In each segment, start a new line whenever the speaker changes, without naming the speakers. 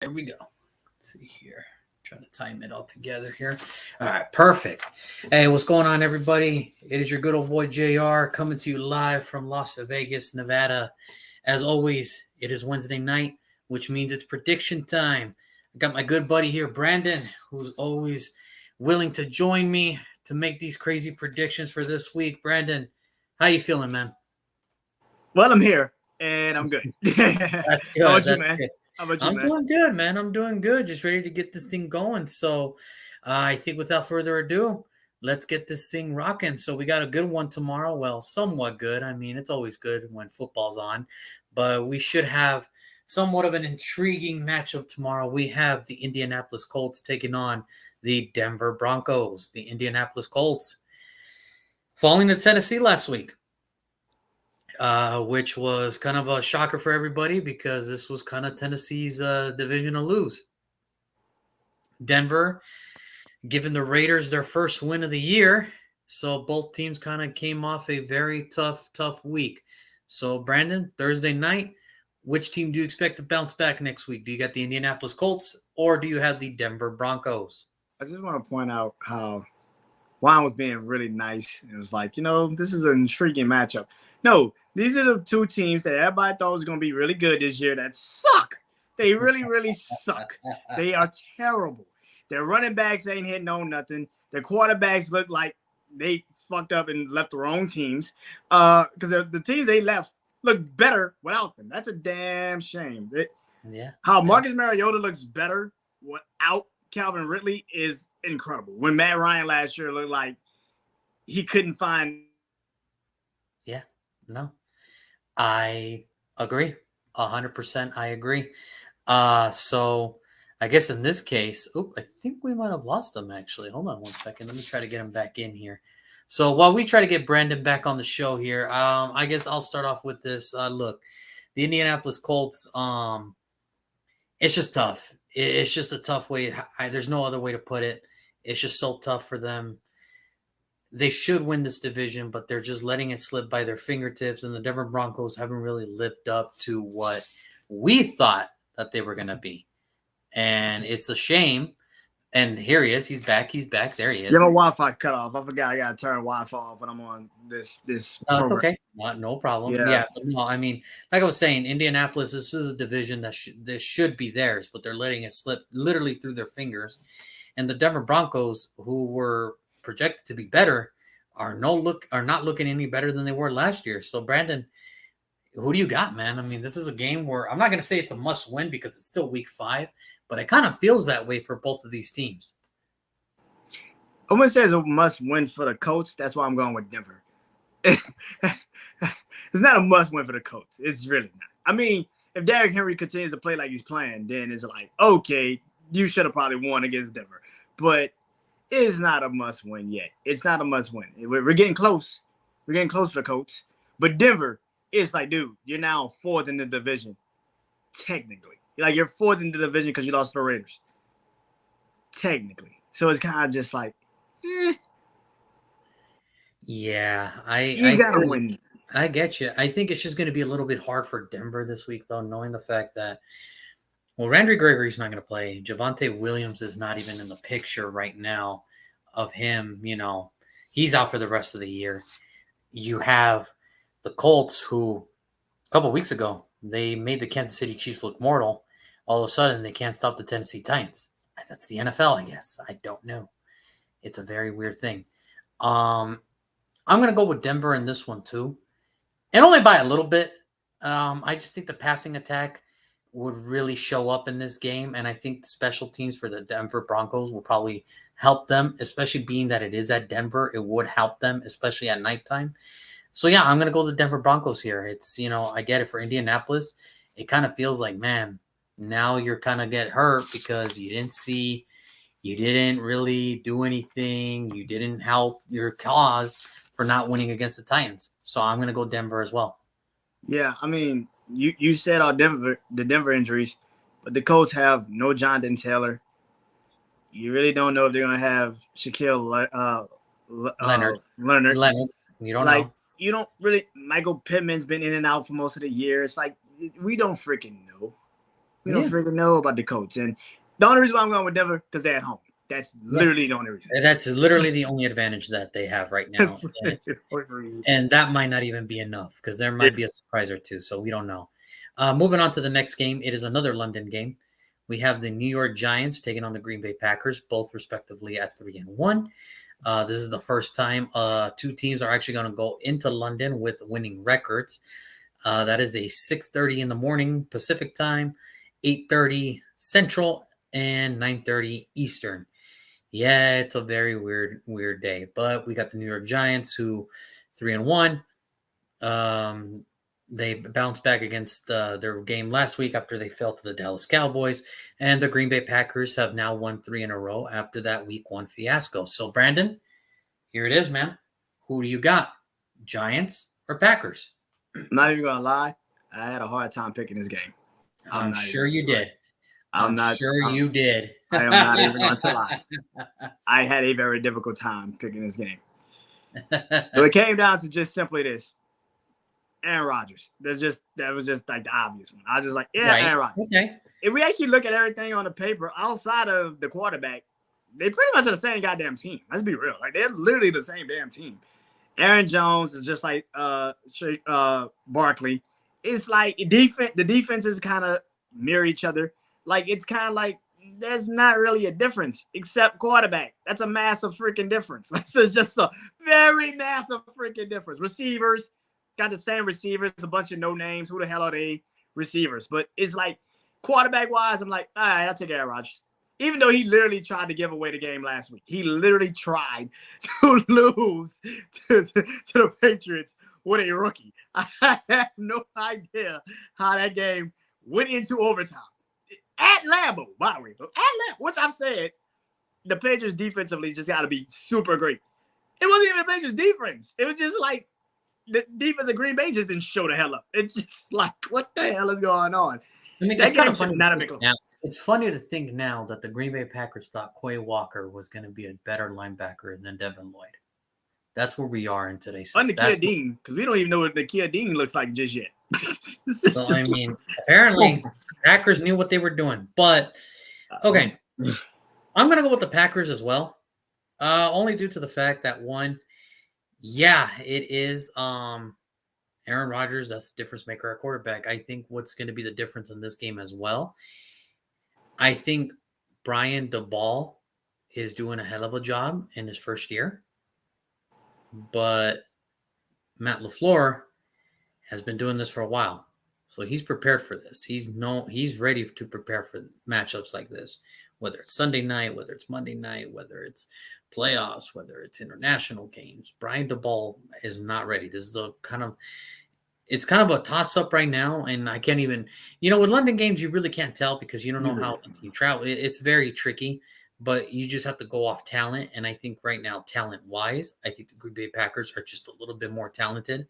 There we go. Let's see here. Trying to time it all together here. All right, perfect. Hey, what's going on, everybody? It is your good old boy JR coming to you live from Las Vegas, Nevada. As always, it is Wednesday night, which means it's prediction time. I got my good buddy here, Brandon, who's always willing to join me to make these crazy predictions for this week. Brandon, how you feeling, man?
Well, I'm here and I'm good.
That's
How
good.
about you,
That's
man?
good.
How about you,
I'm
man?
doing good, man. I'm doing good. Just ready to get this thing going. So, I think without further ado, let's get this thing rocking. So, we got a good one tomorrow. Well, somewhat good. I mean, it's always good when football's on, but we should have somewhat of an intriguing matchup tomorrow. We have the Indianapolis Colts taking on the Denver Broncos. The Indianapolis Colts falling to Tennessee last week. Which was kind of a shocker for everybody because this was kind of Tennessee's division to lose. Denver giving the Raiders their first win of the year. So both teams kind of came off a very tough week. So, Brandon, Thursday night, which team do you expect to bounce back next week? Do you got the Indianapolis Colts or do you have the Denver Broncos?
I just want to point out how Juan was being really nice. It was like, this is an intriguing matchup. No, these are the two teams that everybody thought was going to be really good this year that suck. They really, really suck. They are terrible. Their running backs ain't hitting on nothing. Their quarterbacks look like they fucked up and left the wrong teams. Because the teams they left look better without them. That's a damn shame.
Yeah.
How Marcus Mariota looks better without Calvin Ridley is incredible. When Matt Ryan last year looked like he couldn't find.
Yeah, no, I agree. 100%. I agree. So I guess in this case, I think we might have lost them actually. Hold on one second. Let me try to get him back in here. So while we try to get Brandon back on the show here, I guess I'll start off with this. Look, the Indianapolis Colts, it's just tough. It's just a tough way. There's no other way to put it. It's just so tough for them. They should win this division, but they're just letting it slip by their fingertips. And the Denver Broncos haven't really lived up to what we thought that they were going to be. And it's a shame. And here he is. He's back. He's back. There he is.
Yeah, my Wi-Fi cut off. I forgot I got to turn Wi-Fi off when I'm on this program.
Okay. No problem. Yeah. But no, I mean, like I was saying, Indianapolis, this is a division that this should be theirs, but they're letting it slip literally through their fingers. And the Denver Broncos, who were projected to be better, are not looking any better than they were last year. So, Brandon, who do you got, man? I mean, this is a game where I'm not going to say it's a must win because it's still week 5, but it kind of feels that way for both of these teams.
I wouldn't say it's a must win for the Colts. That's why I'm going with Denver. It's not a must win for the Colts. It's really not. I mean, if Derrick Henry continues to play like he's playing, then it's like, okay, you should have probably won against Denver. But it's not a must win yet. It's not a must win. We're getting close. We're getting close for the Colts. But Denver, it's like, dude, you're now 4th in the division. Technically. You're 4th in the division because you lost to the Raiders. Technically. So it's kind of just like,
Yeah,
you gotta win.
I get you. I think it's just going to be a little bit hard for Denver this week, though, knowing the fact that, well, Randy Gregory's not going to play. Javonte Williams is not even in the picture right now of him. He's out for the rest of the year. You have the Colts, who a couple weeks ago, they made the Kansas City Chiefs look mortal. All of a sudden, they can't stop the Tennessee Titans. That's the NFL, I guess. I don't know. It's a very weird thing. I'm going to go with Denver in this one, too. And only by a little bit. I just think the passing attack would really show up in this game. And I think the special teams for the Denver Broncos will probably help them, especially being that it is at Denver. It would help them, especially at nighttime. So, yeah, I'm going to go with the Denver Broncos here. It's, I get it for Indianapolis. It kind of feels like, man, now you're kind of get hurt because you didn't really do anything. You didn't help your cause for not winning against the Titans. So I'm going to go Denver as well.
Yeah, I mean, you said all the Denver injuries, but the Colts have no Jonathan Taylor. You really don't know if they're going to have Shaquille
Leonard. You don't know.
You don't really. Michael Pittman's been in and out for most of the year. It's like we don't freaking know. We don't freaking know about the Colts. And the only reason why I'm going with Denver because they're at home. That's literally the only reason.
That's literally the only advantage that they have right now. And that might not even be enough because there might be a surprise or two. So we don't know. Moving on to the next game. It is another London game. We have the New York Giants taking on the Green Bay Packers, both respectively at 3-1. This is the first time two teams are actually going to go into London with winning records. That is a 6:30 in the morning Pacific time, 8:30 Central, and 9:30 Eastern. Yeah, it's a very weird day. But we got the New York Giants, who 3-1. They bounced back against their game last week after they fell to the Dallas Cowboys. And the Green Bay Packers have now won 3 in a row after that week 1 fiasco. So, Brandon, here it is, man. Who do you got? Giants or Packers?
I'm not even going to lie. I had a hard time picking this game.
I'm sure you did.
I'm
sure you did.
I am not even going to lie. I had a very difficult time picking this game. So it came down to just simply this. Aaron Rodgers. That was just like the obvious one. I was just like, right. Aaron Rodgers.
Okay.
If we actually look at everything on the paper outside of the quarterback, they pretty much are the same goddamn team. Let's be real. Like, they're literally the same damn team. Aaron Jones is just like Barkley. It's like the defenses kind of mirror each other. Like, it's kind of like there's not really a difference except quarterback. That's a massive freaking difference. That's just a very massive freaking difference. Receivers got the same receivers, a bunch of no names. Who the hell are they receivers? But it's like quarterback wise, I'm like, all right, I'll take Aaron Rodgers. Even though he literally tried to give away the game last week. He literally tried to lose to the Patriots with a rookie. I have no idea how that game went into overtime. At Lambeau, by the way. At Lambeau, which I've said, the Patriots defensively just got to be super great. It wasn't even the Patriots defense. It was just like the defense of Green Bay just didn't show the hell up. It's just like, what the hell is going on?
I mean, that game should not have been close. It's funny to think now that the Green Bay Packers thought Quay Walker was going to be a better linebacker than Devin Lloyd. That's where we are in today's
system. Nakia Dean, because we don't even know what Nakia Dean looks like just yet.
So, I mean, apparently Packers knew what they were doing. But, okay, I'm going to go with the Packers as well, only due to the fact that, one, it is Aaron Rodgers. That's the difference maker at quarterback. I think what's going to be the difference in this game as well, I think Brian DeBall is doing a hell of a job in his first year. But Matt LaFleur has been doing this for a while. So he's prepared for this. He's ready to prepare for matchups like this, whether it's Sunday night, whether it's Monday night, whether it's playoffs, whether it's international games. Brian DeBall is not ready. This is it's kind of a toss-up right now, and I can't even, with London games, you really can't tell because you don't know how you travel. It's very tricky, but you just have to go off talent, and I think right now, talent-wise, I think the Green Bay Packers are just a little bit more talented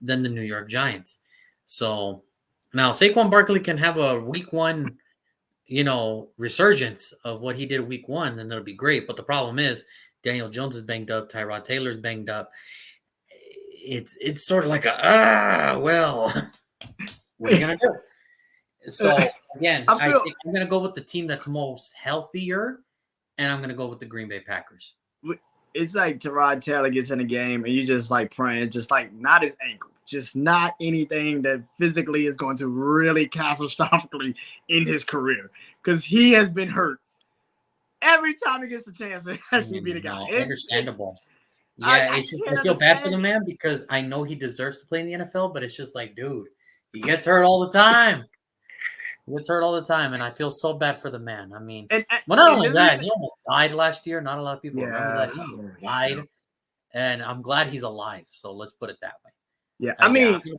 than the New York Giants. So now Saquon Barkley can have a week 1, resurgence of what he did week 1, and that'll be great. But the problem is Daniel Jones is banged up, Tyrod Taylor's banged up. It's sort of like what are you gonna do? So again, I think I'm gonna go with the team that's most healthier, and I'm gonna go with the Green Bay Packers.
It's like Tyrod Taylor gets in a game, and you just like praying, just like not his ankle, just not anything that physically is going to really catastrophically end his career, because he has been hurt every time he gets the chance to actually be the guy.
It's understandable. I feel bad for the man because I know he deserves to play in the NFL, but it's just like, dude, he gets hurt all the time. And I feel so bad for the man. I mean, not only that, he almost died last year. Not a lot of people remember that. He almost died, and I'm glad he's alive. So let's put it that way.
Yeah,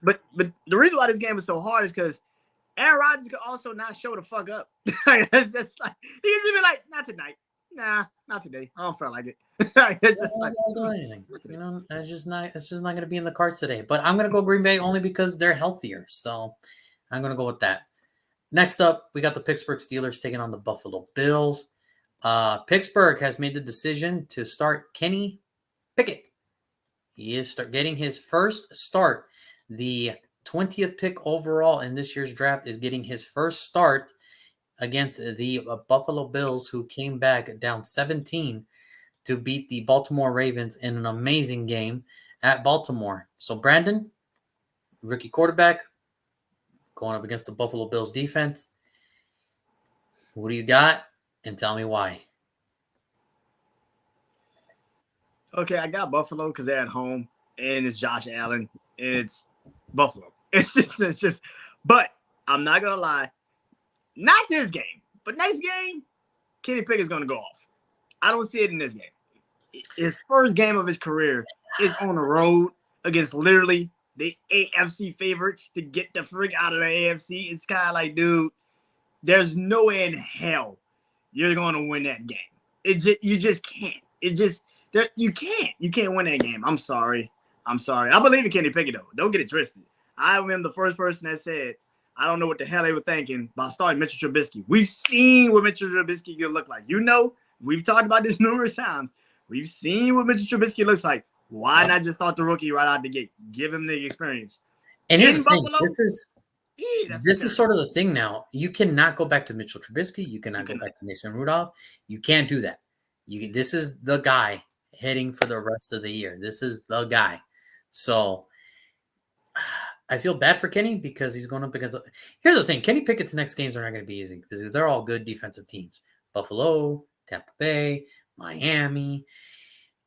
but the reason why this game is so hard is because Aaron Rodgers could also not show the fuck up. It's just like he can be like, not tonight. Nah, not today. I don't feel like it. It's just like
anything. It's just not going to be in the cards today. But I'm going to go Green Bay only because they're healthier. So I'm going to go with that. Next up, we got the Pittsburgh Steelers taking on the Buffalo Bills. Pittsburgh has made the decision to start Kenny Pickett. He is getting his first start. The 20th pick overall in this year's draft is getting his first start against the Buffalo Bills, who came back down 17 to beat the Baltimore Ravens in an amazing game at Baltimore. So, Brandon, rookie quarterback, going up against the Buffalo Bills defense. What do you got? And tell me why.
Okay, I got Buffalo because they're at home and it's Josh Allen. It's Buffalo. It's just. But I'm not gonna lie, not this game, but next game, Kenny Pickett's gonna go off. I don't see it in this game. His first game of his career is on the road against literally the AFC favorites to get the freak out of the AFC. It's kind of like, dude, there's no way in hell you're going to win that game. You just can't. You can't win that game. I'm sorry. I believe in Kenny Pickett, though. Don't get it twisted. I am the first person that said, I don't know what the hell they were thinking about starting Mitchell Trubisky. We've seen what Mitchell Trubisky could look like. We've talked about this numerous times. We've seen what Mitchell Trubisky looks like. Why not just start the rookie right out the gate? Give him the experience.
And here's the thing. This is sort of the thing now. You cannot go back to Mitchell Trubisky. You cannot go back to Mason Rudolph. You can't do that. This is the guy heading for the rest of the year. This is the guy. So I feel bad for Kenny because he's going up against. Here's the thing: Kenny Pickett's next games are not going to be easy because they're all good defensive teams. Buffalo, Tampa Bay, Miami.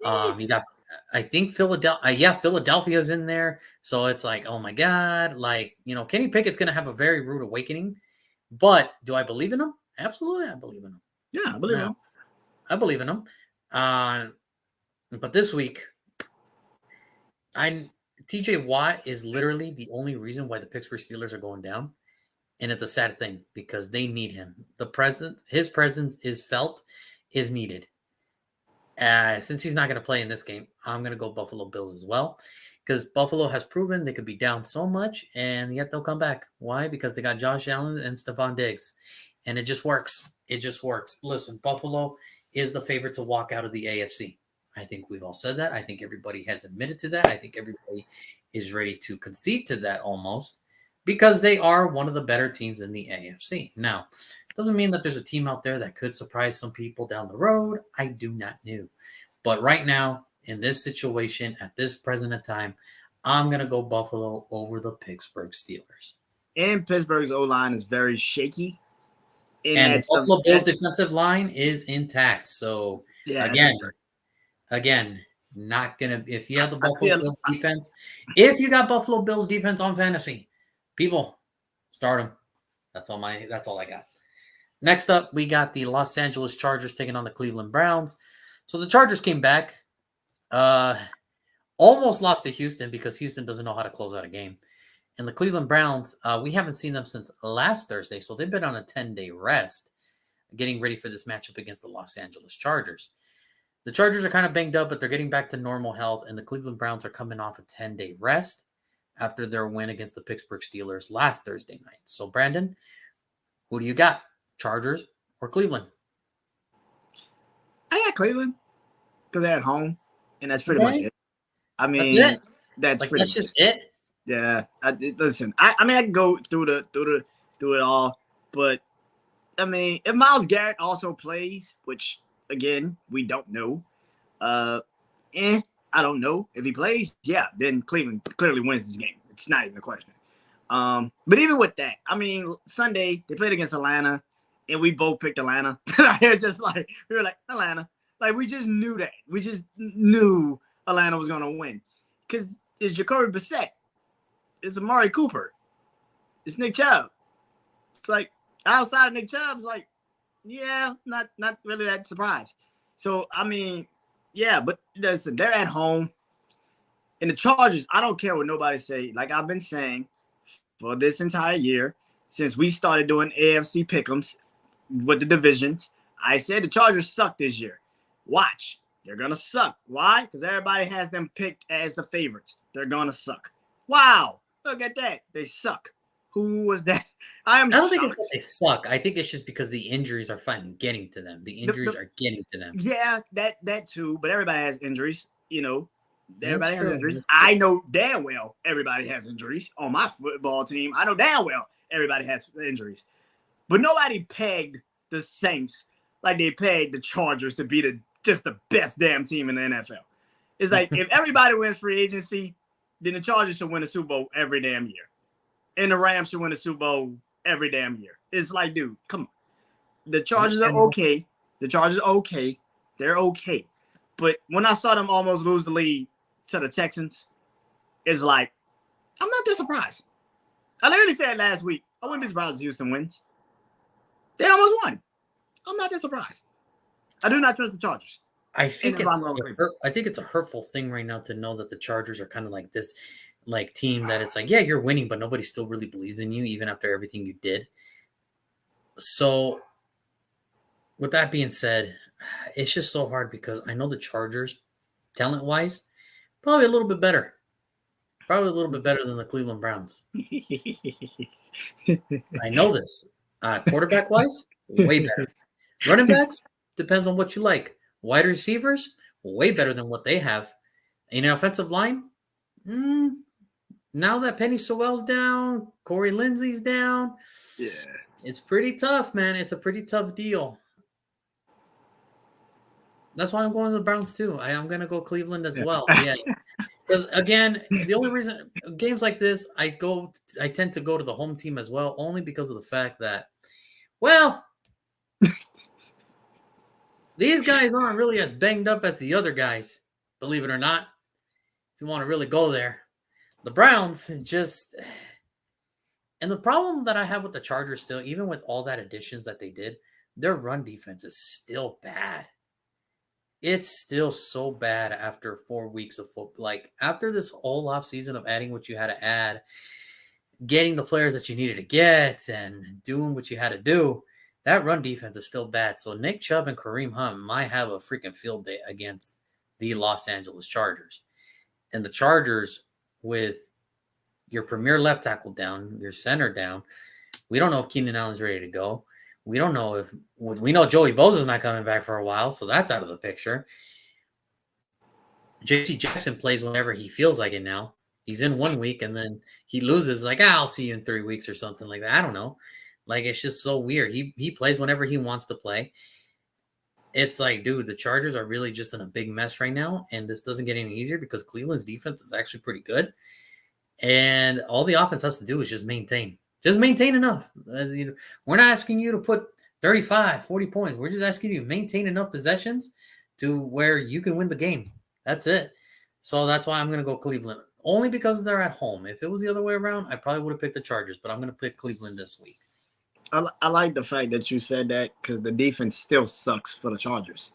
You got, I think Philadelphia. Philadelphia's in there. So it's like, oh my God, Kenny Pickett's going to have a very rude awakening. But do I believe in him? Absolutely, I believe in him.
Yeah, I believe in him.
I believe in him. But this week, TJ Watt is literally the only reason why the Pittsburgh Steelers are going down. And it's a sad thing because they need him. His presence is needed. Since he's not going to play in this game, I'm going to go Buffalo Bills as well. Because Buffalo has proven they could be down so much, and yet they'll come back. Why? Because they got Josh Allen and Stephon Diggs. And it just works. It just works. Listen, Buffalo is the favorite to walk out of the AFC. I think we've all said that. I think everybody has admitted to that. I think everybody is ready to concede to that almost because they are one of the better teams in the AFC. Now, doesn't mean that there's a team out there that could surprise some people down the road. I do not know. But right now, in this situation, at this present time, I'm going to go Buffalo over the Pittsburgh Steelers.
And Pittsburgh's O-line is very shaky.
And the Buffalo Bills defensive line is intact. So, yeah, again, not going to – if you have the Buffalo Bills defense – if you got Buffalo Bills defense on fantasy, people, start them. That's all I got. Next up, we got the Los Angeles Chargers taking on the Cleveland Browns. So the Chargers came back, almost lost to Houston because Houston doesn't know how to close out a game. And the Cleveland Browns, we haven't seen them since last Thursday, so they've been on a 10-day rest getting ready for this matchup against the Los Angeles Chargers. The Chargers are kind of banged up, but they're getting back to normal health, and the Cleveland Browns are coming off a 10-day rest after their win against the Pittsburgh Steelers last Thursday night. So, Brandon, who do you got? Chargers or Cleveland?
I got Cleveland because they're at home, and that's pretty much it. I mean, that's
just it.
Yeah. Listen, I can go through it all, but I mean, if Myles Garrett also plays, which again we don't know, I don't know if he plays. Yeah, then Cleveland clearly wins this game. It's not even a question. But even with that, I mean, Sunday they played against Atlanta. And we both picked Atlanta. We were like, Atlanta. Like, we just knew that. We just knew Atlanta was going to win. Because it's Jacoby Brissett. It's Amari Cooper. It's Nick Chubb. It's like, outside of Nick Chubb, it's like, yeah, not really that surprised. So, I mean, yeah, but listen, they're at home. And the Chargers, I don't care what nobody say. Like I've been saying for this entire year, since we started doing AFC pick'ems, with the divisions, I said the Chargers suck this year. Watch. They're going to suck. Why? Because everybody has them picked as the favorites. They're going to suck. Wow. Look at that. They suck. Who was that? I
don't think it's that they suck. I think it's just because the injuries are finally getting to them. The injuries are getting to them.
Yeah, that too. But everybody has injuries. Everybody has injuries. I know damn well everybody has injuries. On my football team, I know damn well everybody has injuries. But nobody pegged the Saints like they pegged the Chargers to be just the best damn team in the NFL. It's like if everybody wins free agency, then the Chargers should win the Super Bowl every damn year. And the Rams should win the Super Bowl every damn year. It's like, dude, come on. The Chargers are okay. They're okay. But when I saw them almost lose the lead to the Texans, it's like, I'm not that surprised. I literally said last week, I wouldn't be surprised if Houston wins. They almost won. I'm not that surprised. I do not trust the Chargers.
I think it's a hurtful thing right now to know that the Chargers are kind of like this like team that it's like, yeah, you're winning, but nobody still really believes in you, even after everything you did. So with that being said, it's just so hard because I know the Chargers, talent-wise, probably a little bit better. Probably a little bit better than the Cleveland Browns. I know this. Quarterback-wise, way better. Running backs, depends on what you like. Wide receivers, way better than what they have. And offensive line, now that Penny Sewell's down, Corey Lindsey's down,
yeah,
it's pretty tough, man. It's a pretty tough deal. That's why I'm going to the Browns too. I'm going to go Cleveland as well. Yeah, because again, the only reason games like this, I tend to go to the home team as well, only because of the fact that, well, these guys aren't really as banged up as the other guys, believe it or not. If you want to really go there, the Browns just, and the problem that I have with the Chargers still, even with all that additions that they did, their run defense is still bad. It's still so bad after 4 weeks of football. Like after this whole offseason of adding what you had to add, getting the players that you needed to get, and doing what you had to do, that run defense is still bad. So Nick Chubb and Kareem Hunt might have a freaking field day against the Los Angeles Chargers. And the Chargers, with your premier left tackle down, your center down, we don't know if Keenan Allen's ready to go. We don't know we know Joey Bosa's not coming back for a while, so that's out of the picture. J.C. Jackson plays whenever he feels like it now. He's in 1 week, and then he loses, like, I'll see you in 3 weeks or something like that. I don't know. Like, it's just so weird. He plays whenever he wants to play. It's like, dude, the Chargers are really just in a big mess right now, and this doesn't get any easier because Cleveland's defense is actually pretty good. And all the offense has to do is just maintain. Just maintain enough. We're not asking you to put 35, 40 points. We're just asking you to maintain enough possessions to where you can win the game. That's it. So that's why I'm going to go Cleveland. Only because they're at home. If it was the other way around, I probably would have picked the Chargers, but I'm going to pick Cleveland this week.
I like the fact that you said that because the defense still sucks for the Chargers.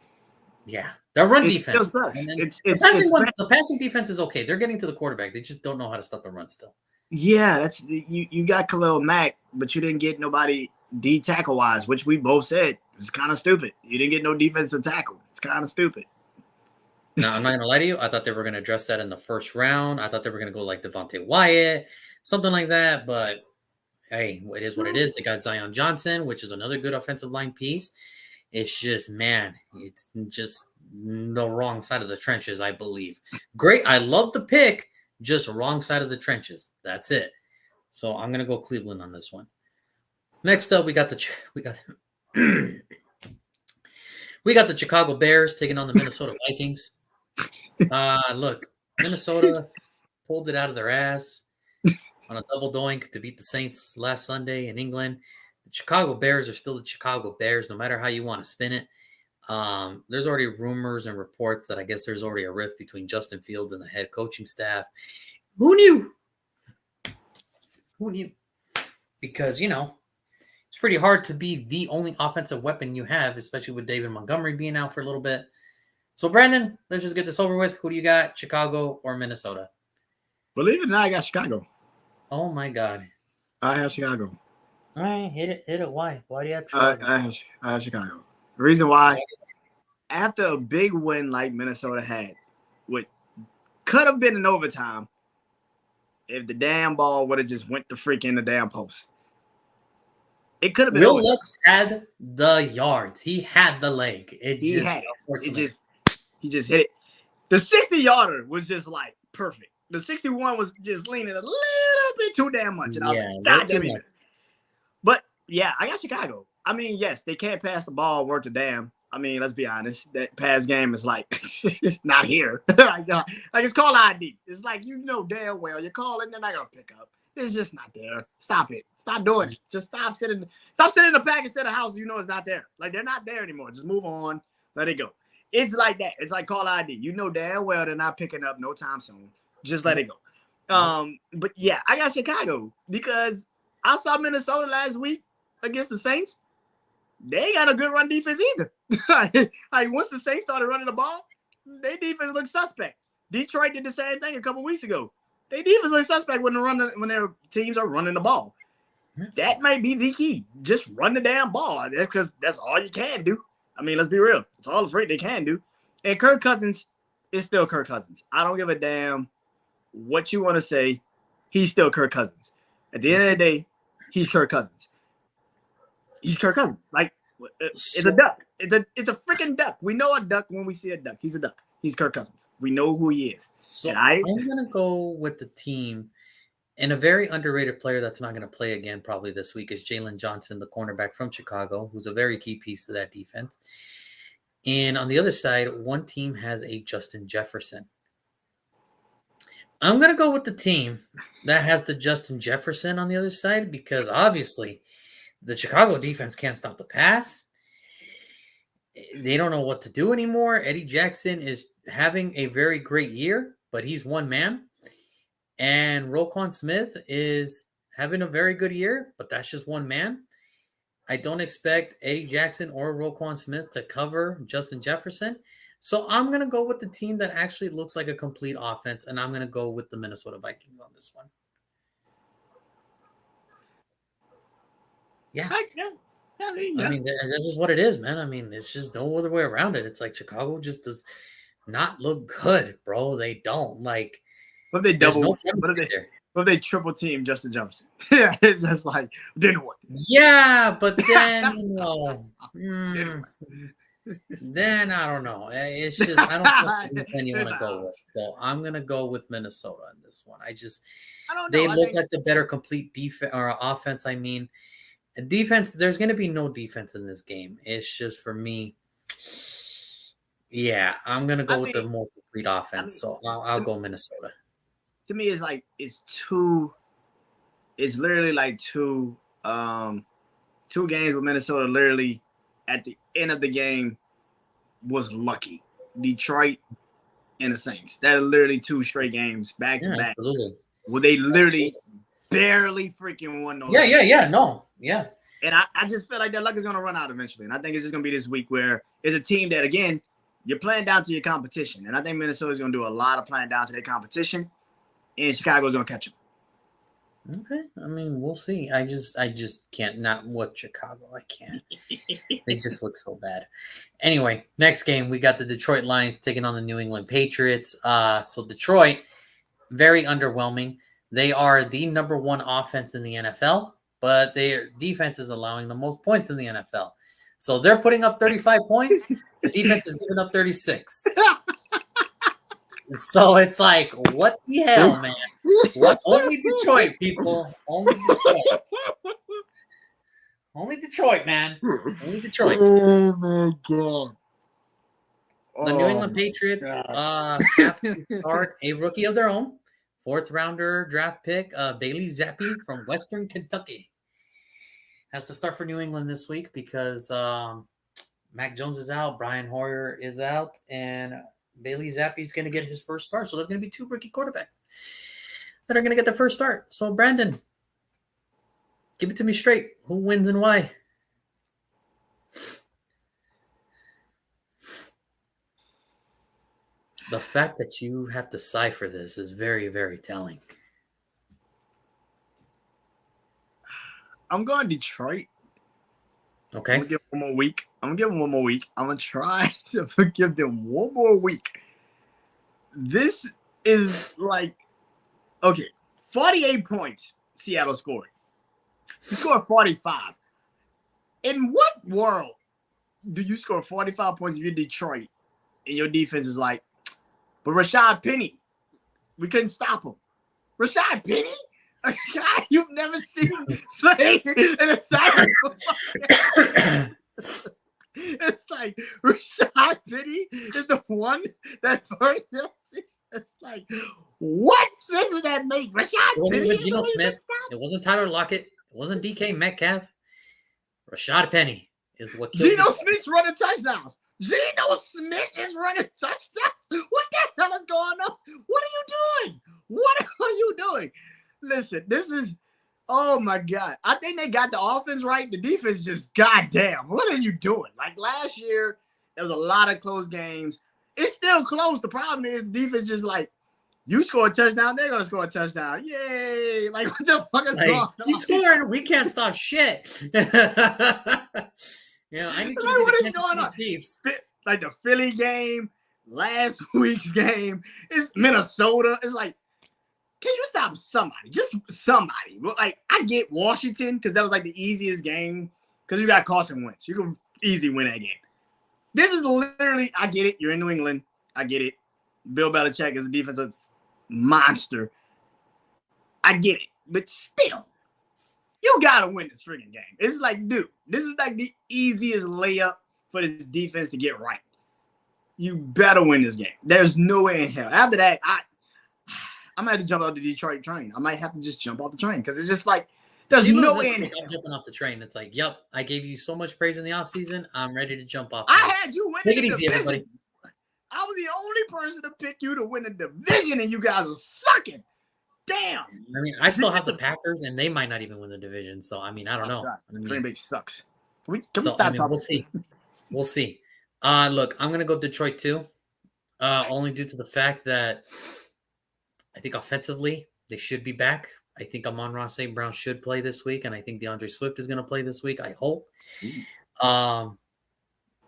Yeah. Their run defense.
Still sucks.
The passing defense is okay. They're getting to the quarterback. They just don't know how to stop the run still.
Yeah, that's you got Khalil Mack, but you didn't get nobody D tackle wise, which we both said was kind of stupid. You didn't get no defensive tackle. It's kind of stupid.
Now, I'm not going to lie to you. I thought they were going to address that in the first round. I thought they were going to go like Devontae Wyatt, something like that. But hey, it is what it is. They got Zion Johnson, which is another good offensive line piece. It's just, man, it's just the wrong side of the trenches, I believe. Great. I love the pick. Just wrong side of the trenches. That's it. So I'm gonna go Cleveland on this one. Next up, we got the Chicago Bears taking on the Minnesota Vikings. Look, Minnesota pulled it out of their ass on a double doink to beat the Saints last Sunday in England. The Chicago Bears are still the Chicago Bears, no matter how you want to spin it. There's already rumors and reports that I guess there's already a rift between Justin Fields and the head coaching staff. Who knew? Because, it's pretty hard to be the only offensive weapon you have, especially with David Montgomery being out for a little bit. So, Brandon, let's just get this over with. Who do you got, Chicago or Minnesota?
Believe it or not, I got Chicago.
Oh, my God.
I have Chicago.
All right, hit it. Why? Why do you have Chicago?
I have Chicago. The reason why, after a big win like Minnesota had, what could have been an overtime if the damn ball would have just went to freaking the damn post. It could have been.
Will Lutz had the yards. He had the leg. He
just hit it. The 60-yarder was just like perfect. The 61 was just leaning a little bit too damn much. And I was like, God damn it. But Yeah, I got Chicago. I mean, yes, they can't pass the ball worth a damn. I mean, let's be honest. That pass game is like it's not here. like it's called ID. It's like you know damn well you're calling, they're not gonna pick up. It's just not there. Stop it. Stop doing it. Just stop sitting in the package at the house. You know it's not there. Like they're not there anymore. Just move on. Let it go. It's like that. It's like call ID. You know damn well they're not picking up no time soon. Just let it go. But yeah, I got Chicago because I saw Minnesota last week against the Saints. They ain't got a good run defense either. like once the Saints started running the ball, their defense looked suspect. Detroit did the same thing a couple weeks ago. Their defense looks suspect when their teams are running the ball. That might be the key. Just run the damn ball. That's because that's all you can do. I mean, let's be real. It's all afraid they can do. And Kirk Cousins is still Kirk Cousins. I don't give a damn what you want to say. He's still Kirk Cousins. At the end of the day, he's Kirk Cousins. He's Kirk Cousins. Like, it's a duck. It's a freaking duck. We know a duck when we see a duck. He's a duck. He's Kirk Cousins. We know who he is.
So I'm going to go with the team. And a very underrated player that's not going to play again probably this week is Jalen Johnson, the cornerback from Chicago, who's a very key piece to that defense. And on the other side, one team has a Justin Jefferson. I'm going to go with the team that has the Justin Jefferson on the other side because obviously the Chicago defense can't stop the pass. They don't know what to do anymore. Eddie Jackson is having a very great year, but he's one man. And Roquan Smith is having a very good year, but that's just one man. I don't expect Eddie Jackson or Roquan Smith to cover Justin Jefferson. So I'm going to go with the team that actually looks like a complete offense, and I'm going to go with the Minnesota Vikings on this one. Yeah. I mean, that's just what it is, man. I mean, it's just no other way around it. It's like Chicago just does not look good, bro. They don't. Like,
what if they double? What if they triple team Justin Jefferson? Yeah, it's just like didn't work.
Yeah, but then then I don't know. It's just I don't know when you want to go with. So I'm gonna go with Minnesota on this one. I don't know. They look like the better complete defense or offense. I mean, defense. There's gonna be no defense in this game. It's just for me. Yeah, I'm gonna go with the more complete offense. So I'll go Minnesota.
To me, it's like it's literally like two games with Minnesota literally at the end of the game was lucky. Detroit and the Saints. That are literally two straight games back to back.
Absolutely.
Where they literally barely freaking won those.
Yeah.
And I just feel like that luck is gonna run out eventually. And I think it's just gonna be this week where it's a team that again, you're playing down to your competition. And I think Minnesota's gonna do a lot of playing down to their competition. And Chicago's gonna catch them.
Okay, I mean we'll see. I just can't not watch Chicago. I can't. They just look so bad. Anyway, next game we got the Detroit Lions taking on the New England Patriots. So Detroit, very underwhelming. They are the number one offense in the NFL, but their defense is allowing the most points in the NFL. So they're putting up 35 points. The defense is giving up 36. So it's like, what the hell, man? What? Only Detroit, people. Only Detroit. Only Detroit, man. Only Detroit.
Oh, my God.
The New England Patriots have to start a rookie of their own. 4th-rounder draft pick, Bailey Zappi from Western Kentucky. Has to start for New England this week because Mac Jones is out, Brian Hoyer is out, and Bailey Zappi is going to get his first start. So there's going to be 2 rookie quarterbacks that are going to get their first start. So, Brandon, give it to me straight. Who wins and why? The fact that you have to decipher this is very, very telling.
I'm going Detroit.
Okay.
I'm going to give them one more week. I'm going to try to give them one more week. This is like, okay, 48 points Seattle scored. You scored 45. In what world do you score 45 points if you're Detroit and your defense is like, but Rashad Penny, we couldn't stop him. Rashad Penny? God, you've never seen play in a side. It's like Rashad Penny is the one that first. It's like, what sense does that make? Rashad Penny is
Geno Smith. It wasn't Tyler Lockett. It wasn't DK Metcalf. Rashad Penny is what killed
Geno Smith's running touchdowns. Geno Smith is running touchdowns. What the hell is going on? What are you doing? What are you doing? Listen, this is, oh my God. I think they got the offense right. The defense just, goddamn, what are you doing? Like last year, there was a lot of close games. It's still close. The problem is the defense just like, you score a touchdown, they're going to score a touchdown. Yay. Like, what the fuck is going on?
Keep scoring. We can't stop shit. I need to
like, what is going on? Chiefs. Like the Philly game, last week's game, it's Minnesota. It's like, can you stop somebody? Just somebody. Like, I get Washington because that was like the easiest game because you got Carson Wentz. You can easily win that game. This is literally, I get it. You're in New England. I get it. Bill Belichick is a defensive monster. I get it. But still, you got to win this freaking game. It's like, dude, this is like the easiest layup for this defense to get right. You better win this game. There's no way in hell. After that, I'm going to have to jump off the Detroit train. I might have to just jump off the train because it's just like, there's no way in hell.
Jumping off the train. It's like, yep, I gave you so much praise in the offseason. I'm ready to jump off.
I had you winning.
Take it easy, everybody.
I was the only person to pick you to win the division, and you guys are sucking. Damn.
I mean, I still have the Packers, and they might not even win the division. So, I mean, I don't know.
Green Bay sucks. Can we stop talking?
We'll see. We'll see. Look, I'm going to go Detroit too, only due to the fact that I think offensively they should be back. I think Amon-Ra St. Brown should play this week, and I think DeAndre Swift is going to play this week. I hope.
So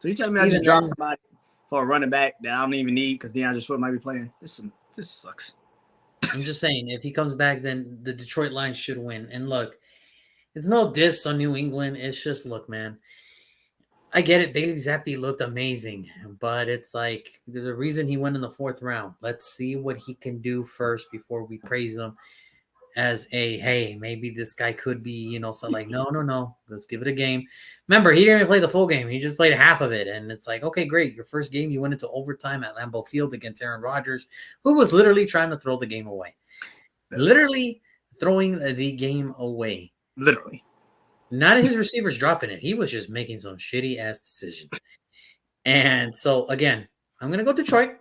you telling me I just dropped somebody for a running back that I don't even need because DeAndre Swift might be playing? This sucks.
I'm just saying, if he comes back, then the Detroit Lions should win. And look, it's no diss on New England. It's just, look, man, I get it. Bailey Zappi looked amazing, but it's like there's a reason he went in the 4th round. Let's see what he can do first before we praise him as hey, maybe this guy could be, so like, no, let's give it a game. Remember, he didn't even play the full game. He just played half of it. And it's like, okay, great. Your first game, you went into overtime at Lambeau Field against Aaron Rodgers, who was literally trying to throw the game away. Literally throwing the game away.
Literally.
Not his receivers dropping it. He was just making some shitty-ass decisions. And so, again, I'm going to go Detroit.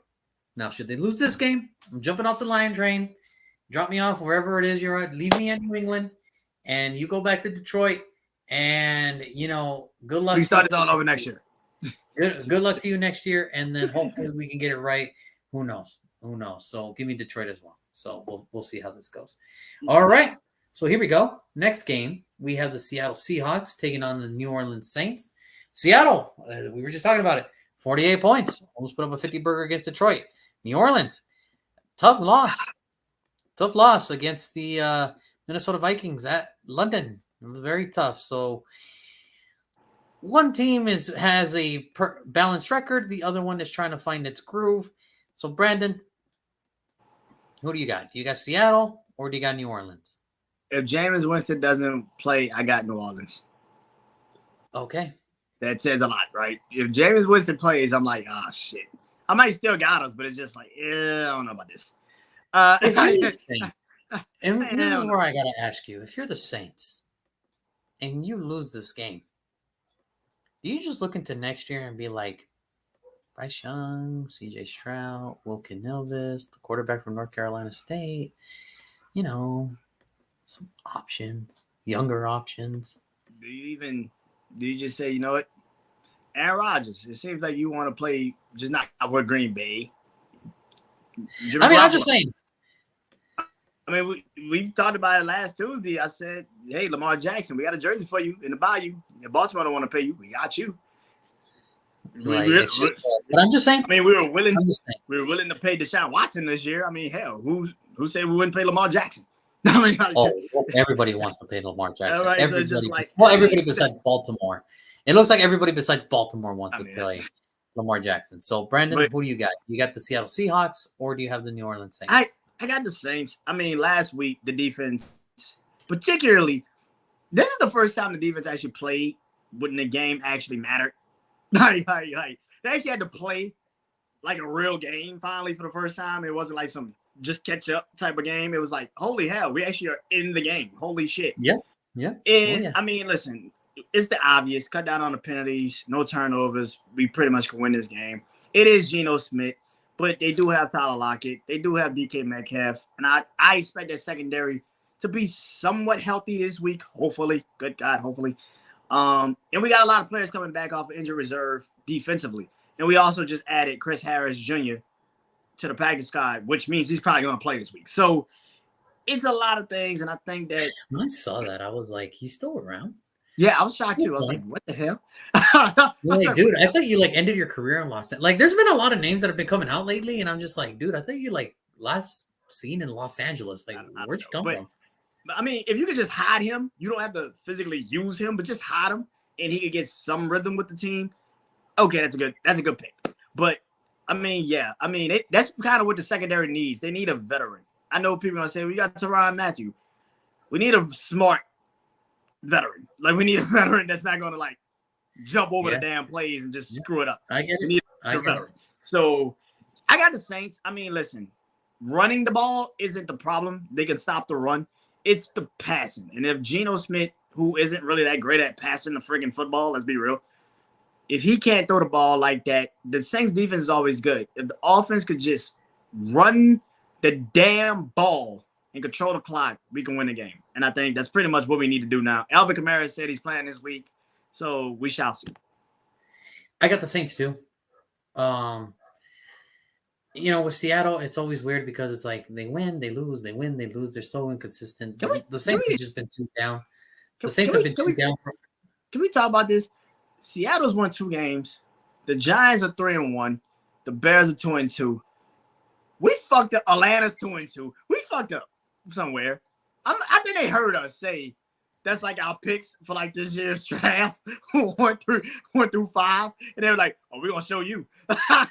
Now, should they lose this game, I'm jumping off the Lion train. Drop me off wherever it is you're at. Leave me in New England, and you go back to Detroit. And good luck.
We start it all over next year.
Good luck to you next year, and then hopefully we can get it right. Who knows? So give me Detroit as well. So we'll see how this goes. All right. So here we go. Next game, we have the Seattle Seahawks taking on the New Orleans Saints. Seattle, we were just talking about it. 48 points. Almost put up a 50-burger against Detroit. New Orleans, tough loss. Tough loss against the Minnesota Vikings at London. It was very tough. So one team has a balanced record. The other one is trying to find its groove. So, Brandon, who do you got? Do you got Seattle or do you got New Orleans?
If Jameis Winston doesn't play, I got New Orleans.
Okay.
That says a lot, right? If Jameis Winston plays, I'm like, shit. I might still got us, but it's just like, I don't know about this.
If you're the Saints, and this is where I got to ask you, if you're the Saints and you lose this game, do you just look into next year and be like, Bryce Young, CJ Stroud, Wilkin Elvis, the quarterback from North Carolina State, some options, younger options?
Do you just say, you know what? Aaron Rodgers, it seems like you want to play just not with Green Bay.
I'm just saying.
I mean, we talked about it last Tuesday. I said, hey, Lamar Jackson, we got a jersey for you in the bayou. If Baltimore don't want to pay you, we got you.
Right. But I'm just saying.
I mean, we were willing to pay Deshaun Watson this year. I mean, hell, who said we wouldn't pay Lamar Jackson? I mean,
everybody wants to pay Lamar Jackson.
Right,
everybody besides Baltimore. It looks like everybody besides Baltimore wants to play Lamar Jackson. So, Brandon, who do you got? You got the Seattle Seahawks, or do you have the New Orleans Saints?
I got the Saints. I mean, last week the defense particularly, this is the first time the defense actually played when the game actually mattered. Like they actually had to play like a real game finally for the first time. It wasn't like some just catch up type of game. It was like, holy hell, we actually are in the game. Holy shit.
Yeah. Yeah.
And I mean, listen, it's the obvious. Cut down on the penalties, no turnovers. We pretty much can win this game. It is Geno Smith, but they do have Tyler Lockett. They do have DK Metcalf. And I expect that secondary to be somewhat healthy this week, hopefully. Good God, hopefully. And we got a lot of players coming back off of injured reserve defensively. And we also just added Chris Harris Jr. to the practice squad, which means he's probably going to play this week. So it's a lot of things, and I think that
when I saw that, I was like, he's still around?
Yeah, I was shocked too. I was like, what the hell?
Like, dude, I thought you like ended your career in Los Angeles. Like, there's been a lot of names that have been coming out lately, and I'm just like, dude, I thought you like last seen in Los Angeles. Like, where'd you come from?
I mean, if you could just hide him, you don't have to physically use him, but just hide him, and he could get some rhythm with the team. Okay, that's a good pick. But I mean, yeah, I mean that's kind of what the secondary needs. They need a veteran. I know people are gonna say we got Tyrann Mathieu. We need a smart veteran. Like we need a veteran that's not gonna like jump over the damn plays and just screw it up.
I get it.
We need a veteran. So I got the Saints. I mean, listen, running the ball isn't the problem. They can stop the run. It's the passing. And if Geno Smith, who isn't really that great at passing the freaking football, let's be real, if he can't throw the ball like that, the Saints defense is always good. If the offense could just run the damn ball and control the clock, we can win the game. And I think that's pretty much what we need to do now. Alvin Kamara said he's playing this week, so we shall see.
I got the Saints too. You know, with Seattle, it's always weird because it's like they win, they lose, they win, they lose. They're so inconsistent. The Saints have just been too down. The Saints have been too down.
Can we talk about this? Seattle's won 2 games. The Giants are 3-1. The Bears are 2-2. We fucked up. Atlanta's 2-2. We fucked up somewhere. I think they heard us say that's like our picks for like this year's draft, 1 through 5, and they were like, "Oh, we're gonna show you."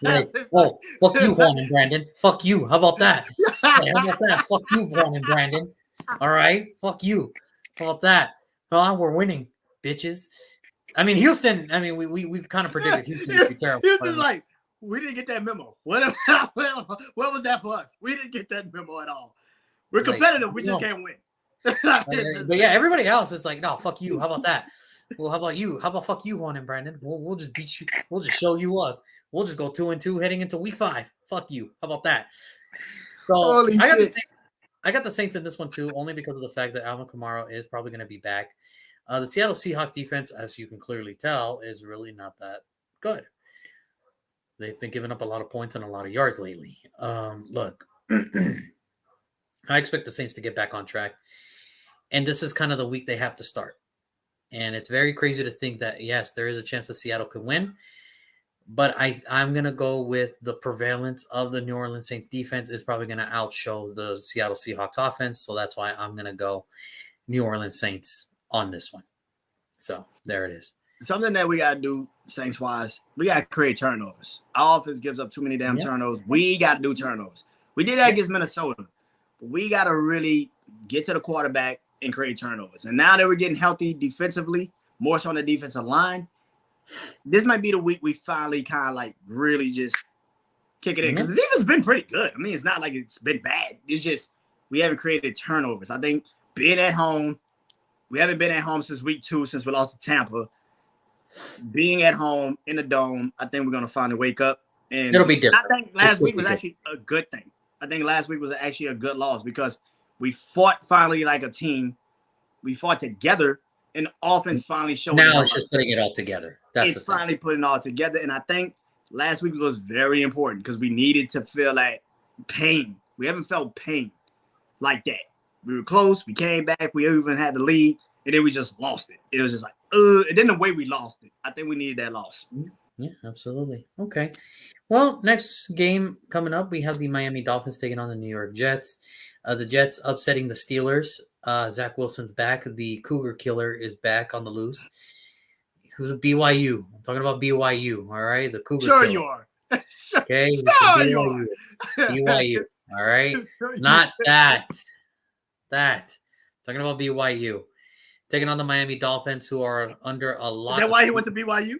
Right. Oh, fuck you, Juan and Brandon. Fuck you. How about that? Hey, how about that? Fuck you, Juan and Brandon. All right, fuck you. How about that? Oh, we're winning, bitches. I mean, Houston. I mean, we kind of predicted Houston would be terrible.
Houston's like, we didn't get that memo. What was that for us? We didn't get that memo at all. We're competitive. Like, we just can't win.
But yeah, everybody else, it's like, no, fuck you. How about that? Well, how about you? How about fuck you, Juan and Brandon? We'll just beat you. We'll just show you up. We'll just go 2-2 heading into week 5. Fuck you. How about that? So I got the Saints in this one too, only because of the fact that Alvin Kamara is probably going to be back. The Seattle Seahawks defense, as you can clearly tell, is really not that good. They've been giving up a lot of points and a lot of yards lately. Look, I expect the Saints to get back on track. And this is kind of the week they have to start. And it's very crazy to think that, yes, there is a chance that Seattle could win. But I'm going to go with the prevalence of the New Orleans Saints defense is probably going to outshow the Seattle Seahawks offense. So that's why I'm going to go New Orleans Saints on this one. So there it is.
Something that we got to do, Saints-wise, we got to create turnovers. Our offense gives up too many damn turnovers. We got to do turnovers. We did that against Minnesota. But we got to really get to the quarterback and create turnovers. And now that we're getting healthy defensively, more so on the defensive line, this might be the week we finally kind of like really just kick it in. Because the defense has been pretty good. I mean, it's not like it's been bad. It's just we haven't created turnovers. I think being at home, we haven't been at home since week 2, since we lost to Tampa. Being at home in the dome, I think we're going to finally wake up. And
it'll be different.
I think last week was actually a good thing. I think last week was actually a good loss because we fought finally like a team. We fought together, and the offense finally showed.
Now it's just putting it all together.
It's finally putting it all together, and I think last week was very important because we needed to feel that pain. We haven't felt pain like that. We were close. We came back. We even had the lead, and then we just lost it. It was just like, and then the way we lost it, I think we needed that loss.
Yeah, absolutely. Okay. Well, next game coming up, we have the Miami Dolphins taking on the New York Jets. The Jets upsetting the Steelers. Zach Wilson's back. The Cougar Killer is back on the loose. Who's a BYU? I'm talking about BYU. All right, the Cougar
Sure
Killer.
You are.
Okay.
Sure you are.
BYU. All right.
Sure
Not that. Talking about BYU. Taking on the Miami Dolphins, who are under a lot
Is that
of
why he went to BYU?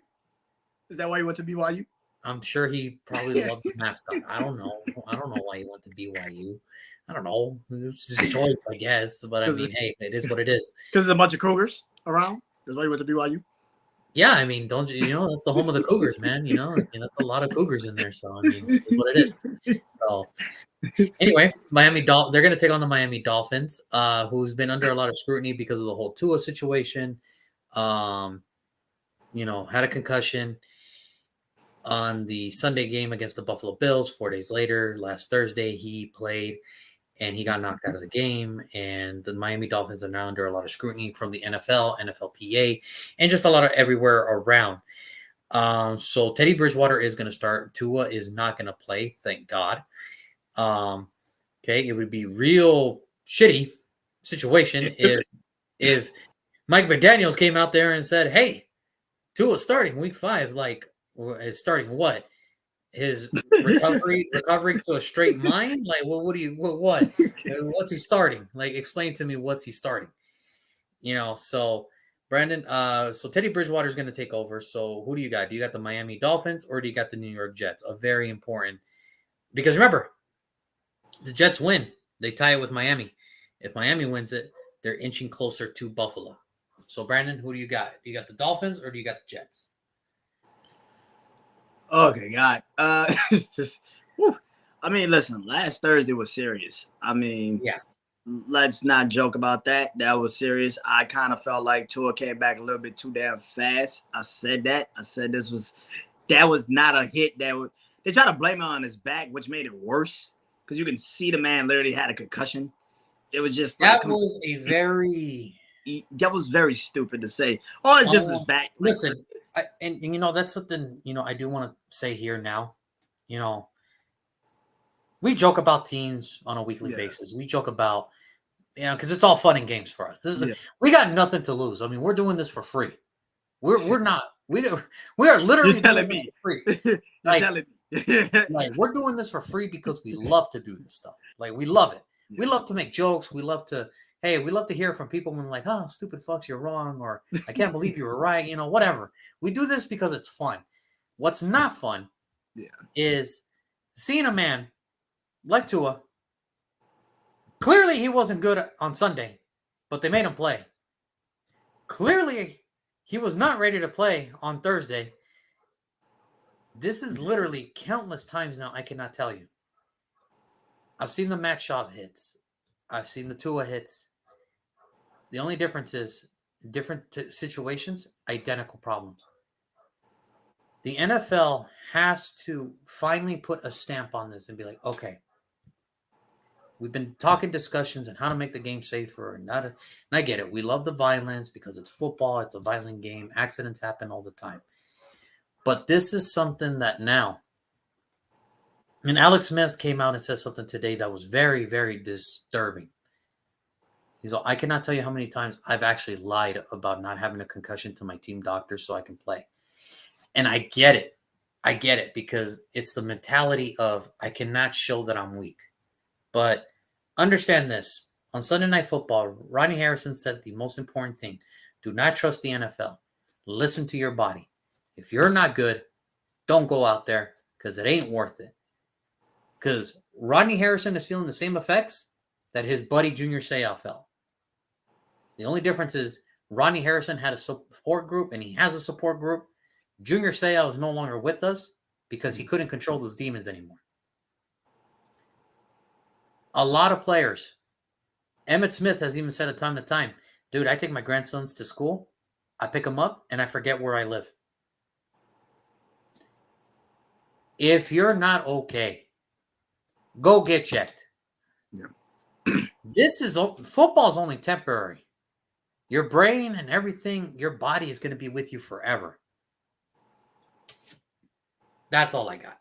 Is that why he went to BYU?
I'm sure he probably loved the mascot. I don't know. I don't know why he went to BYU. I don't know. It's his choice, I guess. But I mean, hey, it is what it is.
Because there's a bunch of Cougars around. That's why he went to BYU.
Yeah, I mean, don't you know that's the home of the Cougars, man. That's a lot of Cougars in there. So I mean, it's what it is. So anyway, they're going to take on the Miami Dolphins, who's been under a lot of scrutiny because of the whole Tua situation. Had a concussion on the Sunday game against the Buffalo Bills. 4 days later, last Thursday, he played and he got knocked out of the game. And the Miami Dolphins are now under a lot of scrutiny from the NFL, NFLPA, and just a lot of everywhere around. So Teddy Bridgewater is going to start. Tua is not going to play, thank God. It would be real shitty situation if Mike McDaniels came out there and said, "Hey, Tua's starting week 5." Like, starting what? His recovery to a straight mind? Like, well, what's he starting? Like, explain to me what's he starting? So Brandon, so Teddy Bridgewater is going to take over. So who do you got? Do you got the Miami Dolphins or do you got the New York Jets? A very important, because remember, the Jets win, they tie it with Miami. If Miami wins it, they're inching closer to Buffalo. So Brandon, who do you got? Do you got the Dolphins or do you got the Jets?
Okay, God. It's just, I mean, listen, last Thursday was serious. I mean,
yeah.
Let's not joke about that. That was serious. I kind of felt like Tua came back a little bit too damn fast. I said that. I said that was not a hit. They tried to blame it on his back, which made it worse because you can see the man literally had a concussion. It was just
that was very stupid to say. Oh, it's just his back. Listen, that's something I do want to say here now. We joke about teams on a weekly basis. We joke about, because it's all fun and games for us. We got nothing to lose. I mean, we're doing this for free. We are literally doing this for free. Like we're doing this for free because we love to do this stuff. Like we love it. Yeah. We love to make jokes. We love to hear from people when like, oh, stupid fucks, you're wrong, or I can't believe you were right. Whatever. We do this because it's fun. What's not fun is seeing a man like Tua. Clearly, he wasn't good on Sunday, but they made him play. Clearly, he was not ready to play on Thursday. This is literally countless times now. I cannot tell you. I've seen the Matt Schaub hits. I've seen the Tua hits. The only difference is different situations, identical problems. The NFL has to finally put a stamp on this and be like, okay, we've been talking discussions on how to make the game safer. And I get it. We love the violence because it's football. It's a violent game. Accidents happen all the time. But this is something that now, and Alex Smith came out and said something today that was very, very disturbing. He's like, I cannot tell you how many times I've actually lied about not having a concussion to my team doctor so I can play. And I get it. I get it because it's the mentality of I cannot show that I'm weak. But understand this. On Sunday Night Football, Rodney Harrison said the most important thing. Do not trust the NFL. Listen to your body. If you're not good, don't go out there because it ain't worth it. Because Rodney Harrison is feeling the same effects that his buddy Junior Seau felt. The only difference is Rodney Harrison had a support group and he has a support group. Junior Seau is no longer with us because he couldn't control those demons anymore. A lot of players. Emmitt Smith has even said it time to time, dude, I take my grandsons to school, I pick them up, and I forget where I live. If you're not okay, go get checked. Yeah. Football is only temporary. Your brain and everything, your body is going to be with you forever. That's all I got.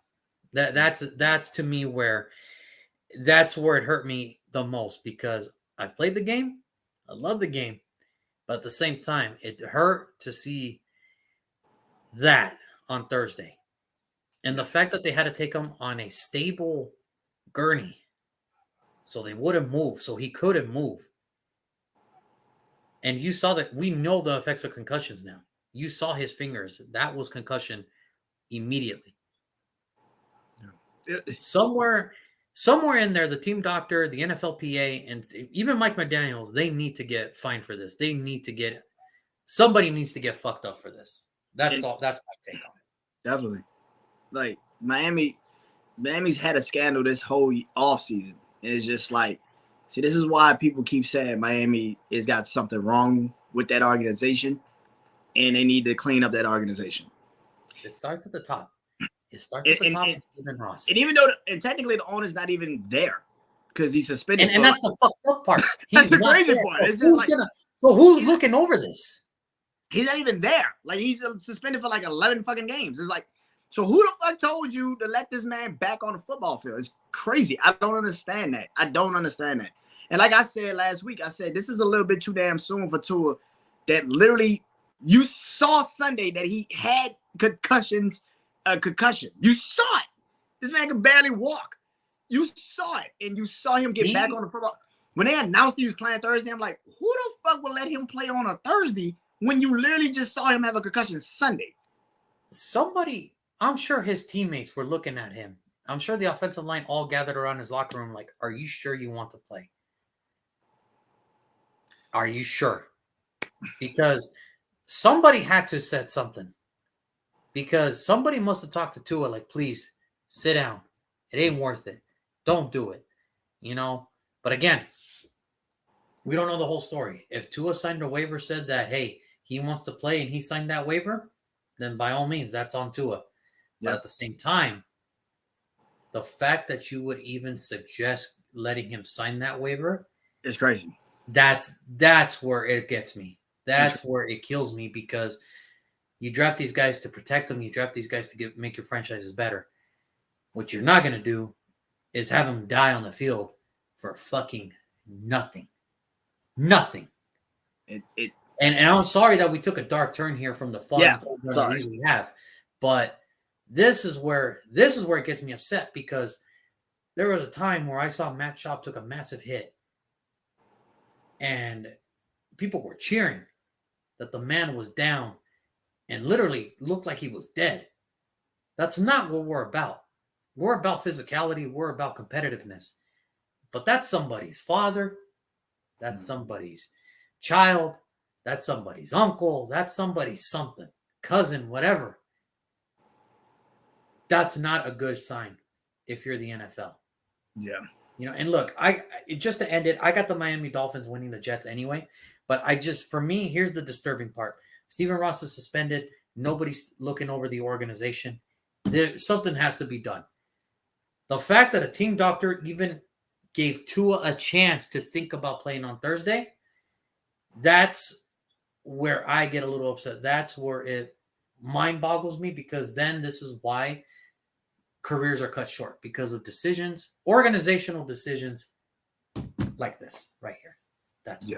That's to me where it hurt me the most because I've played the game. I love the game. But at the same time, it hurt to see that on Thursday. And the fact that they had to take him on a stable gurney so they wouldn't move, so he couldn't move. And you saw that we know the effects of concussions now. You saw his fingers. That was concussion immediately. Somewhere in there, the team doctor, the NFLPA, and even Mike McDaniels, they need to get fined for this. Somebody needs to get fucked up for this. That's all. That's my take on it.
Definitely. Like Miami's had a scandal this whole offseason. And it's just like, see, this is why people keep saying Miami has got something wrong with that organization, and they need to clean up that organization.
It starts at the top. It starts at the top with Stephen Ross.
And even though, technically the owner's not even there because he's suspended.
And that's the fucked up part.
That's the crazy part.
So who's looking over this?
He's not even there. Like, he's suspended for like 11 fucking games. It's like, so who the fuck told you to let this man back on the football field? It's crazy. I don't understand that. And like I said last week, I said this is a little bit too damn soon for Tua. That literally, you saw Sunday that he had concussion. You saw it. This man could barely walk. You saw it, and you saw him get back on the football. When they announced he was playing Thursday, I'm like, who the fuck will let him play on a Thursday when you literally just saw him have a concussion Sunday?
Somebody, I'm sure his teammates were looking at him. I'm sure the offensive line all gathered around his locker room like, are you sure you want to play? Are you sure? Because somebody had to said something. Because somebody must have talked to Tua like, please, sit down. It ain't worth it. Don't do it. But again, we don't know the whole story. If Tua signed a waiver, said that, hey, he wants to play and he signed that waiver, then by all means, that's on Tua. But at the same time, the fact that you would even suggest letting him sign that waiver
is crazy.
That's where it gets me. That's where it kills me, because you draft these guys to protect them. You draft these guys to make your franchises better. What you're not going to do is have them die on the field for fucking nothing. Nothing. And I'm sorry that we took a dark turn here from the fun we usually have, but this is where it gets me upset, because there was a time where I saw Matt Schaub took a massive hit, and people were cheering that the man was down and literally looked like he was dead. That's not what we're about. We're about physicality. We're about competitiveness. But that's somebody's father. That's somebody's child. That's somebody's uncle. That's somebody's something. Cousin, whatever. That's not a good sign if you're the NFL.
Yeah.
And look, just to end it, I got the Miami Dolphins winning the Jets anyway. But for me, here's the disturbing part. Stephen Ross is suspended. Nobody's looking over the organization. Something has to be done. The fact that a team doctor even gave Tua a chance to think about playing on Thursday, that's where I get a little upset. That's where it mind boggles me, because then this is why careers are cut short, because of organizational decisions like this right here. That's why.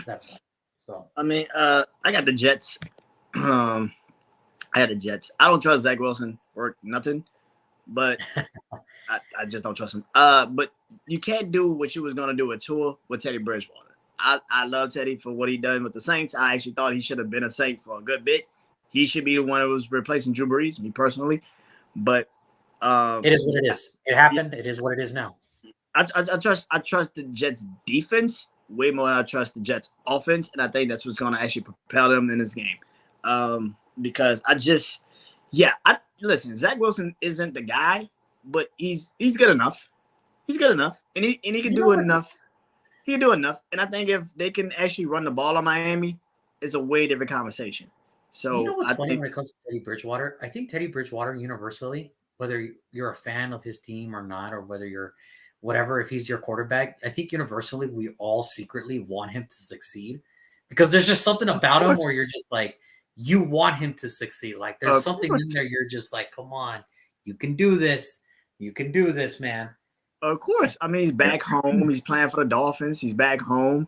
That's why. So
I mean, I got the Jets. I had the Jets. I don't trust Zach Wilson or nothing, but I just don't trust him. But you can't do what you was gonna do with Tua with Teddy Bridgewater. I love Teddy for what he done with the Saints. I actually thought he should have been a Saint for a good bit. He should be the one that was replacing Drew Brees, me personally. But
it is what it is. It happened. It is what it is now.
I trust the Jets defense way more than I trust the Jets offense, and I think that's what's going to actually propel them in this game. Because listen, Zach Wilson isn't the guy, but he's good enough. He's good enough, and he can do enough. He can do enough, and I think if they can actually run the ball on Miami, it's a way different conversation. So
what's funny when it comes to Teddy Bridgewater? I think Teddy Bridgewater universally, whether you're a fan of his team or not, or whether you're whatever, if he's your quarterback, I think universally we all secretly want him to succeed, because there's just something about him where you're just like, you want him to succeed. Like there's something in there. You're just like, come on, you can do this. You can do this, man.
Of course. I mean, he's back home. He's playing for the Dolphins. He's back home.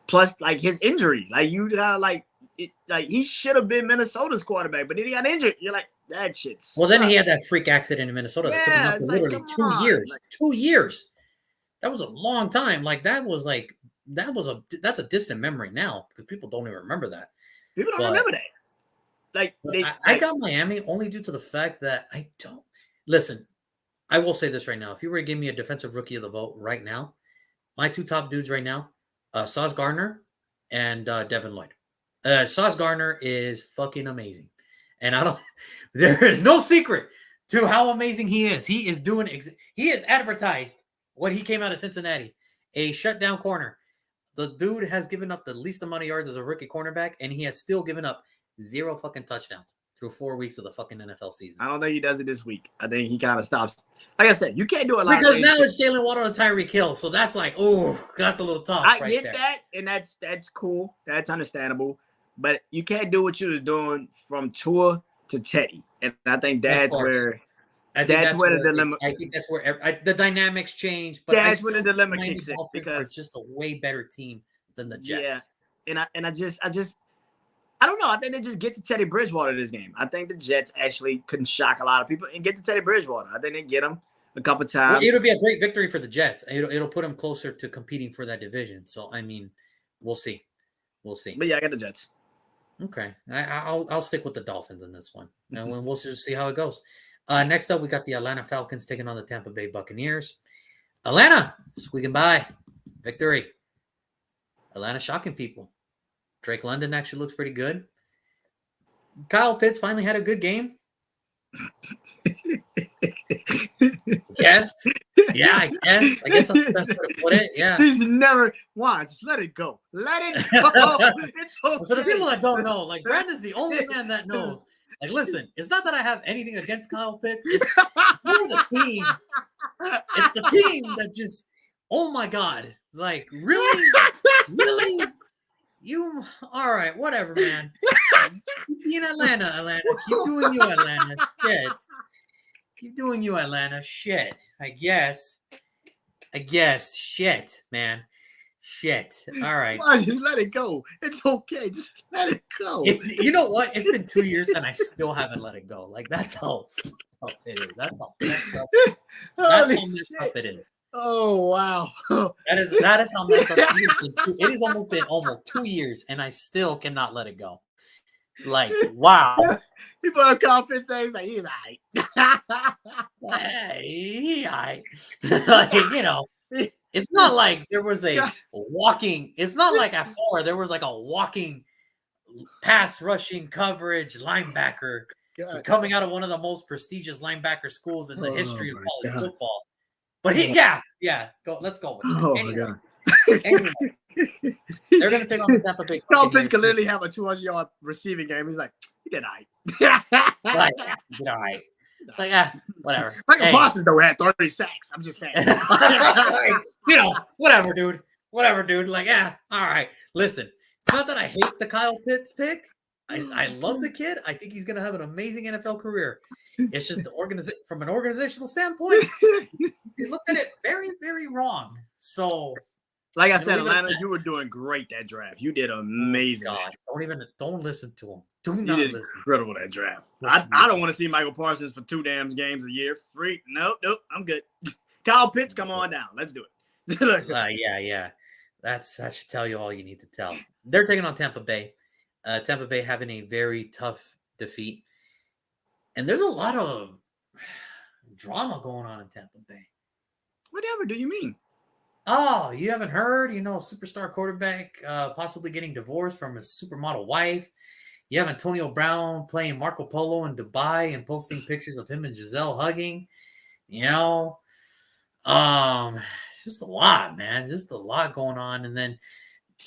Plus, like, his injury. Like, you gotta, like he should have been Minnesota's quarterback, but then he got injured. You're like, that shit sucks.
Well, then he had that freak accident in Minnesota that took him up to literally 2 years. 2 years. That was a long time. Like, that was like that's a distant memory now because people don't even remember that.
People don't
But
remember that. Like
I got Miami only due to the fact that I don't listen. I will say this right now: if you were to give me a defensive rookie of the vote right now, my two top dudes right now, Sauce Gardner and Devin Lloyd. Sauce Gardner is fucking amazing, and I don't. There is no secret to how amazing he is. He is doing. He is advertised when he came out of Cincinnati, a shutdown corner. The dude has given up the least amount of yards as a rookie cornerback, and he has still given up 0 fucking touchdowns through 4 weeks of the fucking NFL season.
I don't think he does it this week. I think he kind of stops. Like I said, you can't do a lot
because now it's Jalen Waddle and Tyreek Hill, so that's like, oh, that's a little tough.
I get that, and that's cool. That's understandable. But you can't do what you was doing from Tua to Teddy, and I think that's where. That's where the dilemma.
I think that's where the dynamics change. But
that's when the dilemma kicks in
because just a way better team than the Jets.
Yeah, and I just I don't know. I think they just get to Teddy Bridgewater this game. I think the Jets actually can shock a lot of people and get to Teddy Bridgewater. I think they get him a couple times.
Well, it'll be a great victory for the Jets. It'll put them closer to competing for that division. So I mean, we'll see.
But yeah, I got the Jets.
Okay, I'll stick with the Dolphins in this one. And we'll just see how it goes. Next up, we got the Atlanta Falcons taking on the Tampa Bay Buccaneers. Atlanta squeaking by. Victory. Atlanta shocking people. Drake London actually looks pretty good. Kyle Pitts finally had a good game. Yes. Yeah, I guess that's the best way to put it. Yeah.
He's never just let it go. Let it go. It's okay.
For the people that don't know, like Brandon's the only man that knows. Like, listen, it's not that I have anything against Kyle Pitts. It's the team. It's the team that just, oh my God. Like, really? Really? You, all right, whatever, man. Keep in Atlanta. Keep doing you, Atlanta. Shit. Keep doing you, Atlanta. Shit. I guess. Shit, man. Shit. All right.
Just let it go. It's okay. Just let it go.
You know what? It's been 2 years and I still haven't let it go. Like, that's how tough it is. That's how messed up it is.
Oh, wow.
That is how messed up it is. It has almost been 2 years and I still cannot let it go. Like, wow.
He put up confidence things like he's all right.
Hey, he all right. Like, you know, it's not like there was it's not like at 4, there was like a walking pass rushing coverage linebacker coming out of one of the most prestigious linebacker schools in the history of college football. But go. Let's go.
My God.
Anyway, they're going to take on the Tampa Bay.
Kyle Pitts could literally have a 200-yard receiving game. He's like, he did all
right. All right. Like, whatever.
Michael Parsons, though, had 30 sacks. I'm just saying.
You know, whatever, dude. Like, all right. Listen, it's not that I hate the Kyle Pitts pick. I love the kid. I think he's going to have an amazing NFL career. It's just from an organizational standpoint, you looked at it very, very wrong. So,
like I said, Atlanta, you were doing great that draft. You did amazing.
God, don't listen to him. Do not listen.
Incredible that draft. I don't want to see Michael Parsons for 2 damn games a year. Freak. Nope. I'm good. Kyle Pitts, come on down. Let's do it.
Yeah. That should tell you all you need to tell. They're taking on Tampa Bay. Tampa Bay having a very tough defeat. And there's a lot of drama going on in Tampa Bay.
Whatever do you mean?
Oh, you haven't heard? Superstar quarterback possibly getting divorced from his supermodel wife. You have Antonio Brown playing Marco Polo in Dubai and posting pictures of him and Giselle hugging. Just a lot, man. Just a lot going on. And then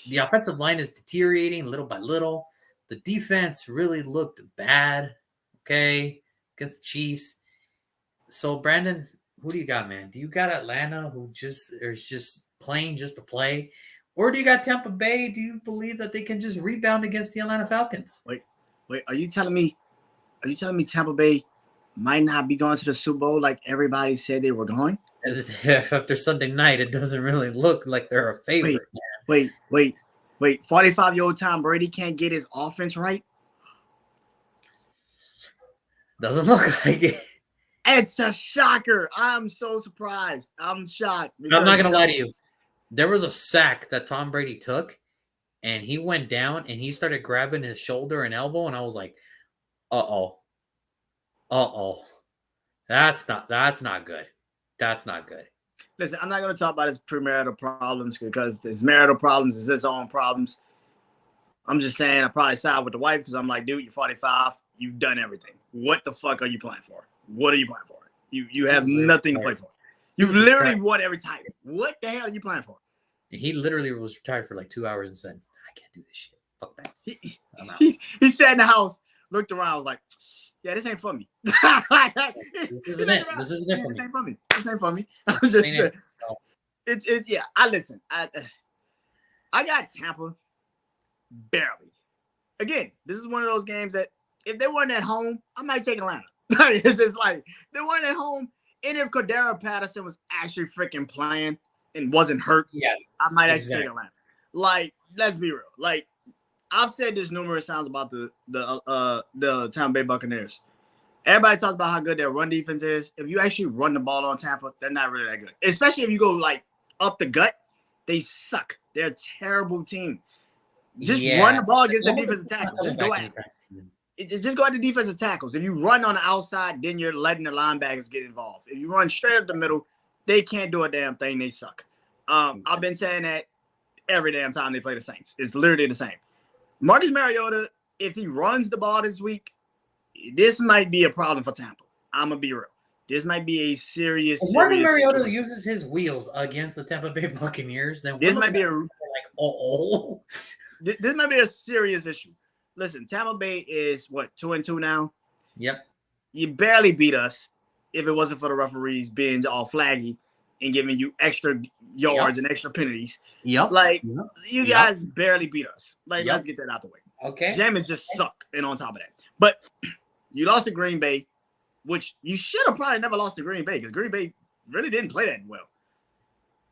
the offensive line is deteriorating little by little. The defense really looked bad, against the Chiefs. So, Brandon, who do you got, man? Do you got Atlanta who is just playing just to play? Or do you got Tampa Bay? Do you believe that they can just rebound against the Atlanta Falcons?
Wait, are you telling me Tampa Bay might not be going to the Super Bowl like everybody said they were going?
After Sunday night, it doesn't really look like they're a favorite.
Wait. 45-year-old Tom Brady can't get his offense right?
Doesn't look like it.
It's a shocker. I'm so surprised. I'm shocked.
I'm not going to lie to you. There was a sack that Tom Brady took, and he went down and he started grabbing his shoulder and elbow, and I was like, uh oh, that's not good. That's not good.
Listen, I'm not going to talk about his premarital problems because his marital problems is his own problems. I'm just saying I probably side with the wife because I'm like, dude, you're 45. You've done everything. What the fuck are you playing for? What are you playing for? You have nothing to play for. You've literally won every title. What the hell are you playing for?
He literally was retired for like 2 hours and said, I can't do this shit. Fuck that.
He sat in the house, looked around, was like, yeah, this ain't for me.
This isn't it. This isn't it for me.
This ain't for me. This ain't for me. I was just saying. It's yeah. I got Tampa barely. Again, this is one of those games that if they weren't at home, I might take Atlanta. It's just like they weren't at home, and if Cordero Patterson was actually freaking playing and wasn't hurt,
yes,
I might actually take Atlanta. Like, let's be real. Like, I've said this numerous times about the Tampa Bay Buccaneers. Everybody talks about how good their run defense is. If you actually run the ball on Tampa, they're not really that good. Especially if you go like up the gut, they suck. They're a terrible team. Just run the ball against the defensive tackles. Just go at it. Just go at the defensive tackles. If you run on the outside, then you're letting the linebackers get involved. If you run straight up the middle, they can't do a damn thing. They suck. I've been saying that every damn time they play the Saints. It's literally the same. Marcus Mariota, if he runs the ball this week, this might be a problem for Tampa. I'm going to be real. This might be a serious
Marcus Mariota situation. Uses his wheels against the Tampa Bay Buccaneers, then
this might be this might be a serious issue. Listen, Tampa Bay is what, 2-2 now?
Yep.
You barely beat us if it wasn't for the referees being all flaggy and giving you extra yards and extra penalties.
Yep.
Like, you guys barely beat us. Like, let's get that out the way.
Okay.
Jameis just suck. And on top of that. But you lost to Green Bay, which you should have probably never lost to Green Bay because Green Bay really didn't play that well.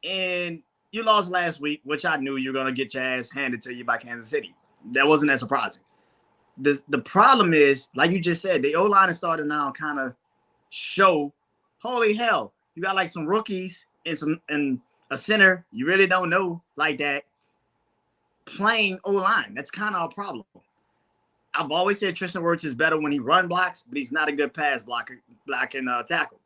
And you lost last week, which I knew you were going to get your ass handed to you by Kansas City. That wasn't that surprising. The problem is, like you just said, the O-line is starting now kind of show, holy hell, you got like some rookies and a center you really don't know like that playing O-line. That's kind of a problem. I've always said Tristan Wirfs is better when he run blocks, but he's not a good pass blocker, blocking tackle.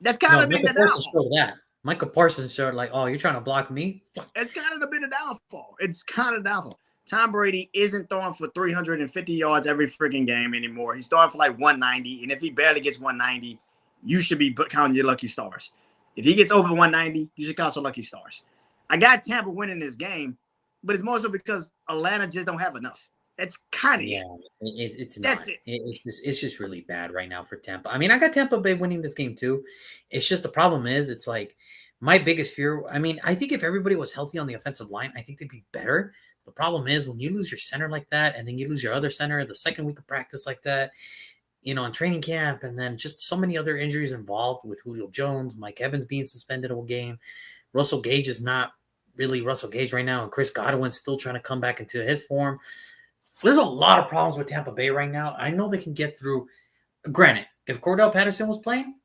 That's kind of been the downfall.
Michael Parsons showed like, oh, you're trying to block me?
It's kind of been a downfall. It's kind of downfall. Tom Brady isn't throwing for 350 yards every freaking game anymore. He's throwing for like 190, and if he barely gets 190, you should be counting your lucky stars. If he gets over 190, you should count your lucky stars. I got Tampa winning this game, but it's more so because Atlanta just don't have enough. That's kind of
it's not. It's just really bad right now for Tampa. I mean, I got Tampa Bay winning this game too. It's just the problem is it's like my biggest fear. I mean, I think if everybody was healthy on the offensive line, I think they'd be better. The problem is when you lose your center like that, and then you lose your other center the second week of practice like that, in training camp, and then just so many other injuries involved with Julio Jones, Mike Evans being suspended all game. Russell Gage is not really Russell Gage right now, and Chris Godwin's still trying to come back into his form. There's a lot of problems with Tampa Bay right now. I know they can get through. Granted, if Cordell Patterson was playing,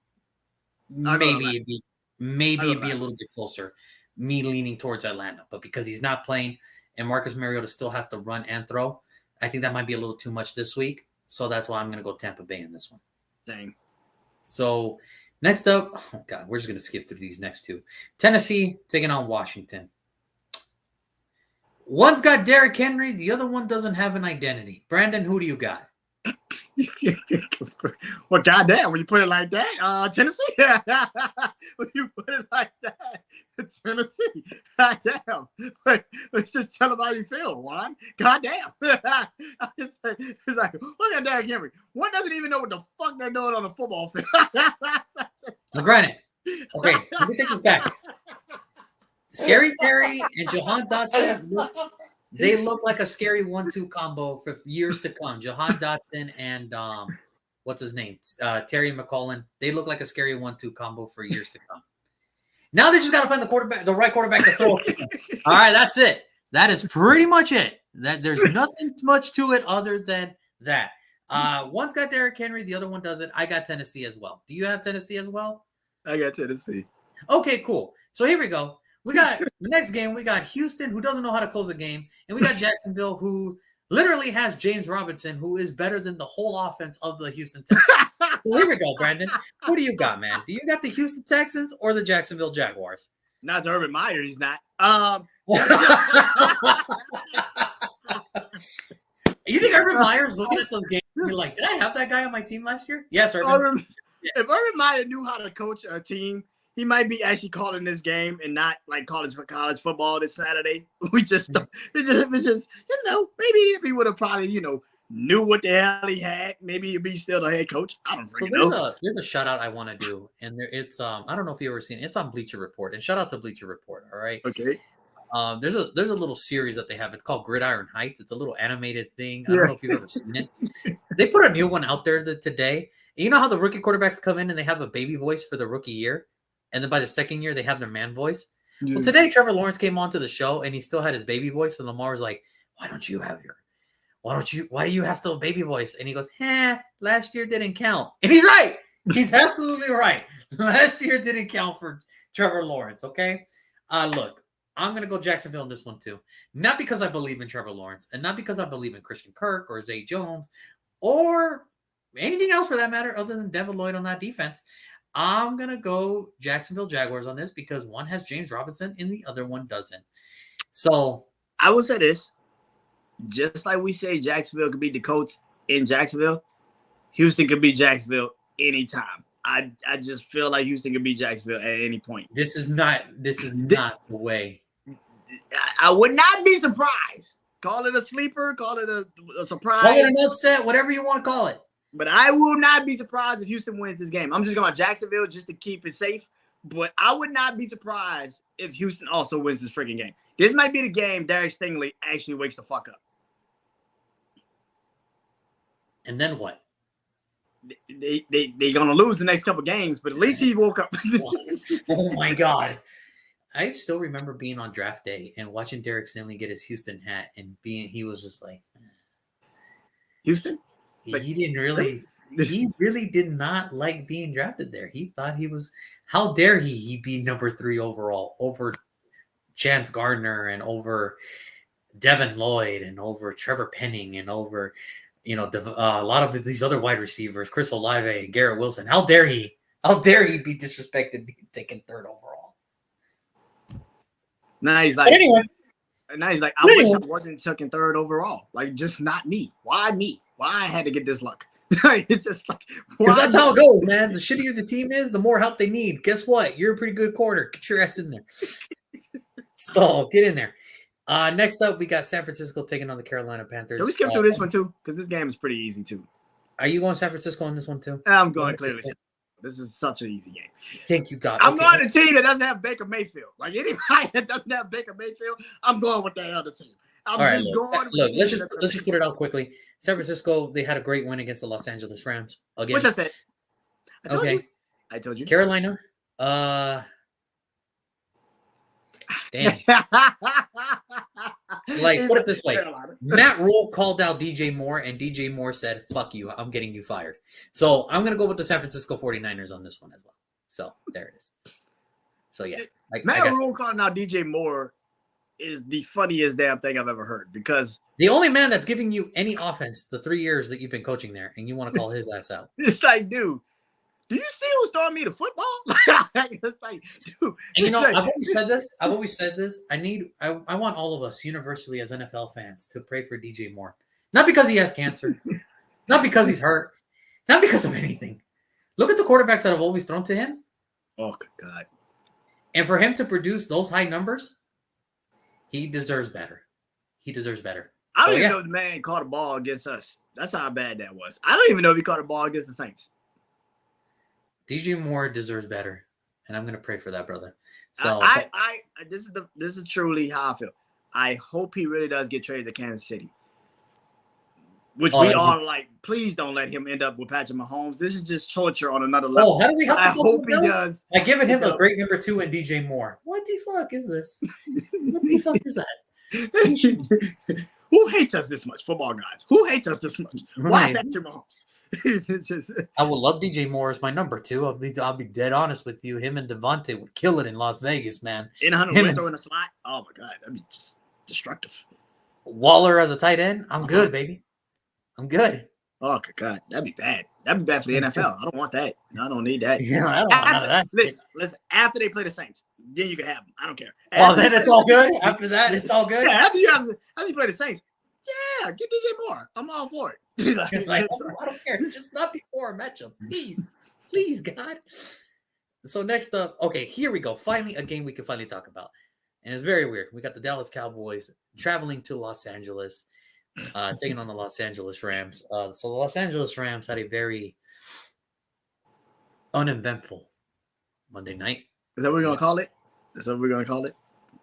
maybe it'd be a little bit closer. Me leaning towards Atlanta, but because he's not playing and Marcus Mariota still has to run and throw, I think that might be a little too much this week. So that's why I'm going to go Tampa Bay in this one.
Same.
So next up, oh God, we're just going to skip through these next two. Tennessee taking on Washington. One's got Derrick Henry. The other one doesn't have an identity. Brandon, who do you got?
Well, goddamn, when you put it like that, Tennessee. When you put it like that, Tennessee. Goddamn. Let's just tell them how you feel, Juan. Goddamn. It's like, look at Derrick Henry. One doesn't even know what the fuck they're doing on the football field.
Now, granted. Okay, let me take this back. Scary Terry and Jahan Dotson look like a scary 1-2 combo for years to come. Jahan Dotson and what's his name? Terry McLaurin. They look like a scary 1-2 combo for years to come. Now they just got to find the right quarterback to throw. All right, that's it. That is pretty much it. There's nothing much to it other than that. One's got Derrick Henry, the other one doesn't. I got Tennessee as well. Do you have Tennessee as well?
I got Tennessee.
Okay, cool. So here we go. We got next game. We got Houston, who doesn't know how to close a game, and we got Jacksonville, who literally has James Robinson, who is better than the whole offense of the Houston Texans. So here we go, Brandon. Who do you got, man? Do you got the Houston Texans or the Jacksonville Jaguars?
Not to Urban Meyer, he's not.
You think Urban Meyer's looking at those games and you're like, did I have that guy on my team last year? Yes, Urban.
If Urban Meyer knew how to coach a team, he might be actually calling this game and not like college football this Saturday. It's just maybe if he would have probably, knew what the hell he had, maybe he'd be still the head coach. I don't freaking know.
There's a shout out I want to do, and it's I don't know if you've ever seen it. It's on Bleacher Report, and shout out to Bleacher Report. All right.
Okay.
There's a little series that they have. It's called Gridiron Heights. It's a little animated thing. I don't know if you've ever seen it. They put a new one out there today. You know how the rookie quarterbacks come in and they have a baby voice for the rookie year, and then by the second year they have their man voice. Yeah. Well, today Trevor Lawrence came onto the show and he still had his baby voice, and Lamar was like, why do you have still a baby voice? And he goes, last year didn't count. And he's right. He's absolutely right. Last year didn't count for Trevor Lawrence. Okay. Look, I'm going to go Jacksonville in this one too. Not because I believe in Trevor Lawrence and not because I believe in Christian Kirk or Zay Jones or anything else for that matter other than Devin Lloyd on that defense. I'm going to go Jacksonville Jaguars on this because one has James Robinson and the other one doesn't. So
I will say this. Just like we say Jacksonville could beat the Colts in Jacksonville, Houston could beat Jacksonville anytime. I just feel like Houston could beat Jacksonville at any point.
This is not the way.
I would not be surprised. Call it a sleeper, call it a surprise.
Call it an upset, whatever you want to call it.
But I will not be surprised if Houston wins this game. I'm just going to Jacksonville just to keep it safe. But I would not be surprised if Houston also wins this freaking game. This might be the game Derek Stingley actually wakes the fuck up.
And then what?
They're going to lose the next couple games, but at least he woke up.
Oh, my God. I still remember being on draft day and watching Derek Stingley get his Houston hat and he was just like,
Houston?
He really did not like being drafted there. He thought how dare he be number 3 overall over Chance Gardner and over Devin Lloyd and over Trevor Penning and over, a lot of these other wide receivers, Chris Olave, Garrett Wilson. How dare he be disrespected being taken 3rd overall?
Now he's like, I wish I wasn't taken 3rd overall. Like, just not me. Why me? Why I had to get this luck? It's just like,
because that's how it goes, man. The shittier the team is, the more help they need. Guess what? You're a pretty good corner. Get your ass in there. So get in there. Next up, we got San Francisco taking on the Carolina Panthers.
Can we skip through this one too? Because this game is pretty easy too.
Are you going San Francisco in this one too?
I'm going clearly. This is such an easy game.
Thank you, God.
I'm going to a team that doesn't have Baker Mayfield. Like anybody that doesn't have Baker Mayfield, I'm going with that other team. Let's
just put it out quickly. San Francisco, they had a great win against the Los Angeles Rams again.
Which I said. I told you.
Carolina. Damn. Like, put it this way. Matt Rule called out DJ Moore, and DJ Moore said, fuck you, I'm getting you fired. So I'm going to go with the San Francisco 49ers on this one as well. So there it is. So, yeah.
Matt Rule calling out DJ Moore is the funniest damn thing I've ever heard because
the only man that's giving you any offense the 3 years that you've been coaching there, and you want to call his ass out.
It's like, dude, do you see who's throwing me the football? It's like, dude.
And I've always said this. I want all of us universally as NFL fans to pray for DJ Moore. Not because he has cancer, not because he's hurt, not because of anything. Look at the quarterbacks that have always thrown to him.
Oh, God.
And for him to produce those high numbers, he deserves better. He deserves better.
I don't even know if the man caught a ball against us. That's how bad that was. I don't even know if he caught a ball against the Saints.
DJ Moore deserves better, and I'm going to pray for that, brother. So
this is truly how I feel. I hope he really does get traded to Kansas City. Which we are like, please don't let him end up with Patrick Mahomes. This is just torture on another level.
Oh, how do we help
I hope he does.
By giving him a great number 2 in DJ Moore. What the fuck is this? What the fuck is that?
Who hates us this much, football guys? Who hates us this much? Why
Right.
Patrick Mahomes?
I would love DJ Moore as my number 2. I'll be dead honest with you. Him and Devontae would kill it in Las Vegas, man.
In 100
Him
with
and
throwing a slot. Oh my god, that'd be just destructive.
Waller as a tight end. I'm good, baby. I'm good.
Oh god, that'd be bad. That'd be bad for the NFL. I don't want that. I don't need that.
Yeah, I don't want none of that.
Listen, after they play the Saints, then you can have them. I don't care.
Well, then it's all good. After that, it's all good.
Yeah, after you play the Saints, yeah, get DJ Moore. I'm all for it.
I don't care. Just not before a matchup. Please, God. So next up, okay, here we go. Finally, a game we can finally talk about. And it's very weird. We got the Dallas Cowboys traveling to Los Angeles, taking on the Los Angeles Rams. So the Los Angeles Rams had a very uneventful Monday night.
Is that what we're going to call it? Is that what we're going to call it?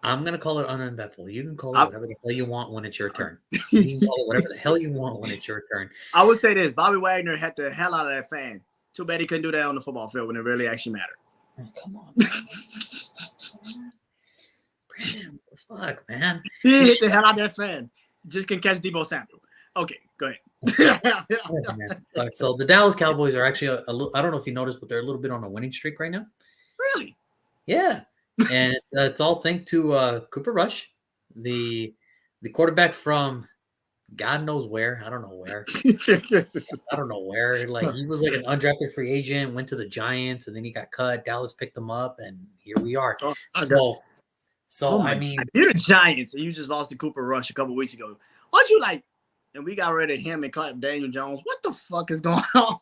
I'm going to call it uneventful. You can call it whatever the hell you want when it's your turn. You can call it whatever the hell you want when it's your turn.
I would say this. Bobby Wagner had the hell out of that fan. Too bad he couldn't do that on the football field when it really actually mattered.
Oh, come on. Brandon, what the fuck, man?
He hit the hell out of that fan. Just can catch Deebo Samuel. Okay, go ahead.
So the Dallas Cowboys are actually a little, I don't know if you noticed, but they're a little bit on a winning streak right now.
Really?
Yeah. And it's all thanks to Cooper Rush, the quarterback from God knows where. I don't know where. I don't know where. Like, he was like an undrafted free agent, went to the Giants, and then he got cut. Dallas picked him up, and here we are. I mean,
you're the Giants, and you just lost to Cooper Rush a couple weeks ago. Aren't you like? And we got rid of him and caught Daniel Jones. What the fuck is going on?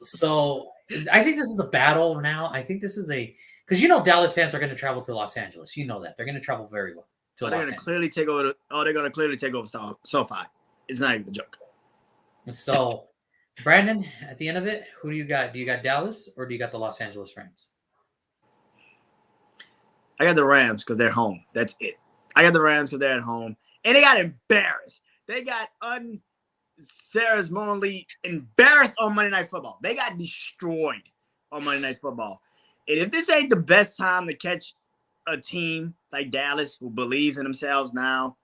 So I think this is the battle now. I think this is because Dallas fans are going to travel to Los Angeles. You know that they're going to travel very well.
They're going to clearly take over. They're going to clearly take over SoFi. It's not even a joke.
So, Brandon, at the end of it, who do you got? Do you got Dallas or do you got the Los Angeles Rams?
I got the Rams because they're home. That's it. I got the Rams because they're at home. And they got embarrassed. They got unceremoniously embarrassed on Monday Night Football. They got destroyed on Monday Night Football. And if this ain't the best time to catch a team like Dallas who believes in themselves now,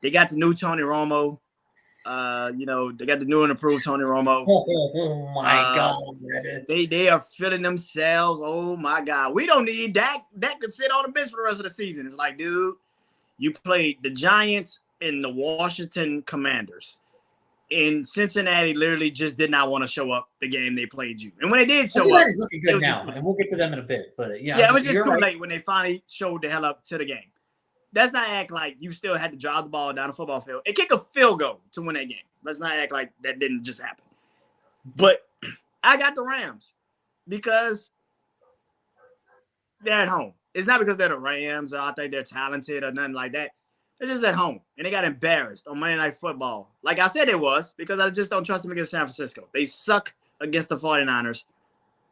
they got the new Tony Romo. They got the new and improved Tony Romo.
Oh my God.
They are feeling themselves. Oh my God. We don't need Dak. Dak could sit on the bench for the rest of the season. It's like, dude, you played the Giants and the Washington Commanders. And Cincinnati literally just did not want to show up the game they played you. And when they did show up,
Cincinnati's looking good now, and we'll get to them in a bit. But
it was just too late when they finally showed the hell up to the game. Let's not act like you still had to drive the ball down the football field and kick a field goal to win that game. Let's not act like that didn't just happen. But I got the Rams because they're at home. It's not because they're the Rams or I think they're talented or nothing like that. They're just at home, and they got embarrassed on Monday Night Football. Like I said it was, because I just don't trust them against San Francisco. They suck against the 49ers,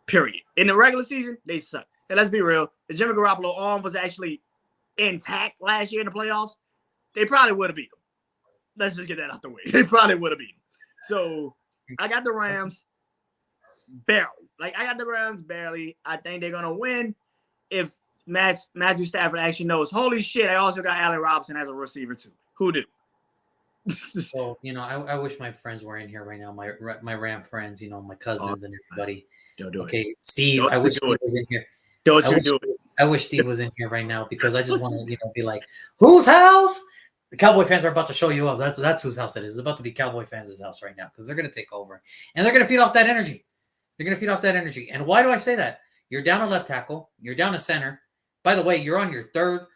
period. In the regular season, they suck. And let's be real, if Jimmy Garoppolo's arm was actually intact last year in the playoffs, they probably would have beat them. Let's just get that out the way. They probably would have beat them. So I got the Rams barely. I think they're going to win if Matthew Stafford actually knows, holy shit, I also got Allen Robinson as a receiver too. Who do?
So, I wish my friends were in here right now. My Ram friends, my cousins and everybody.
Don't do
it. Steve, I wish Steve was in here. I wish Steve was in here right now because I just want to, be like, whose house? The Cowboy fans are about to show you up. That's whose house it is. It's about to be Cowboy fans' house right now because they're going to take over. And they're going to feed off that energy. And why do I say that? You're down a left tackle. You're down a center. By the way, you're on your third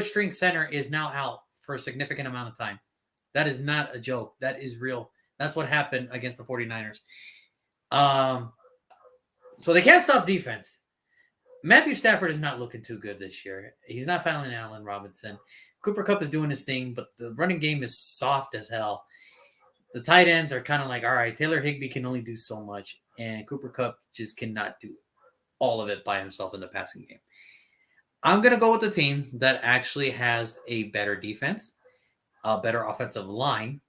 string center is now out for a significant amount of time. That is not a joke. That is real. That's what happened against the 49ers. So they can't stop defense. Matthew Stafford is not looking too good this year. He's not fouling Allen Robinson. Cooper Kupp is doing his thing, but the running game is soft as hell. The tight ends are kind of like, all right, Taylor Higbee can only do so much, and Cooper Kupp just cannot do all of it by himself in the passing game. I'm going to go with the team that actually has a better defense, a better offensive line,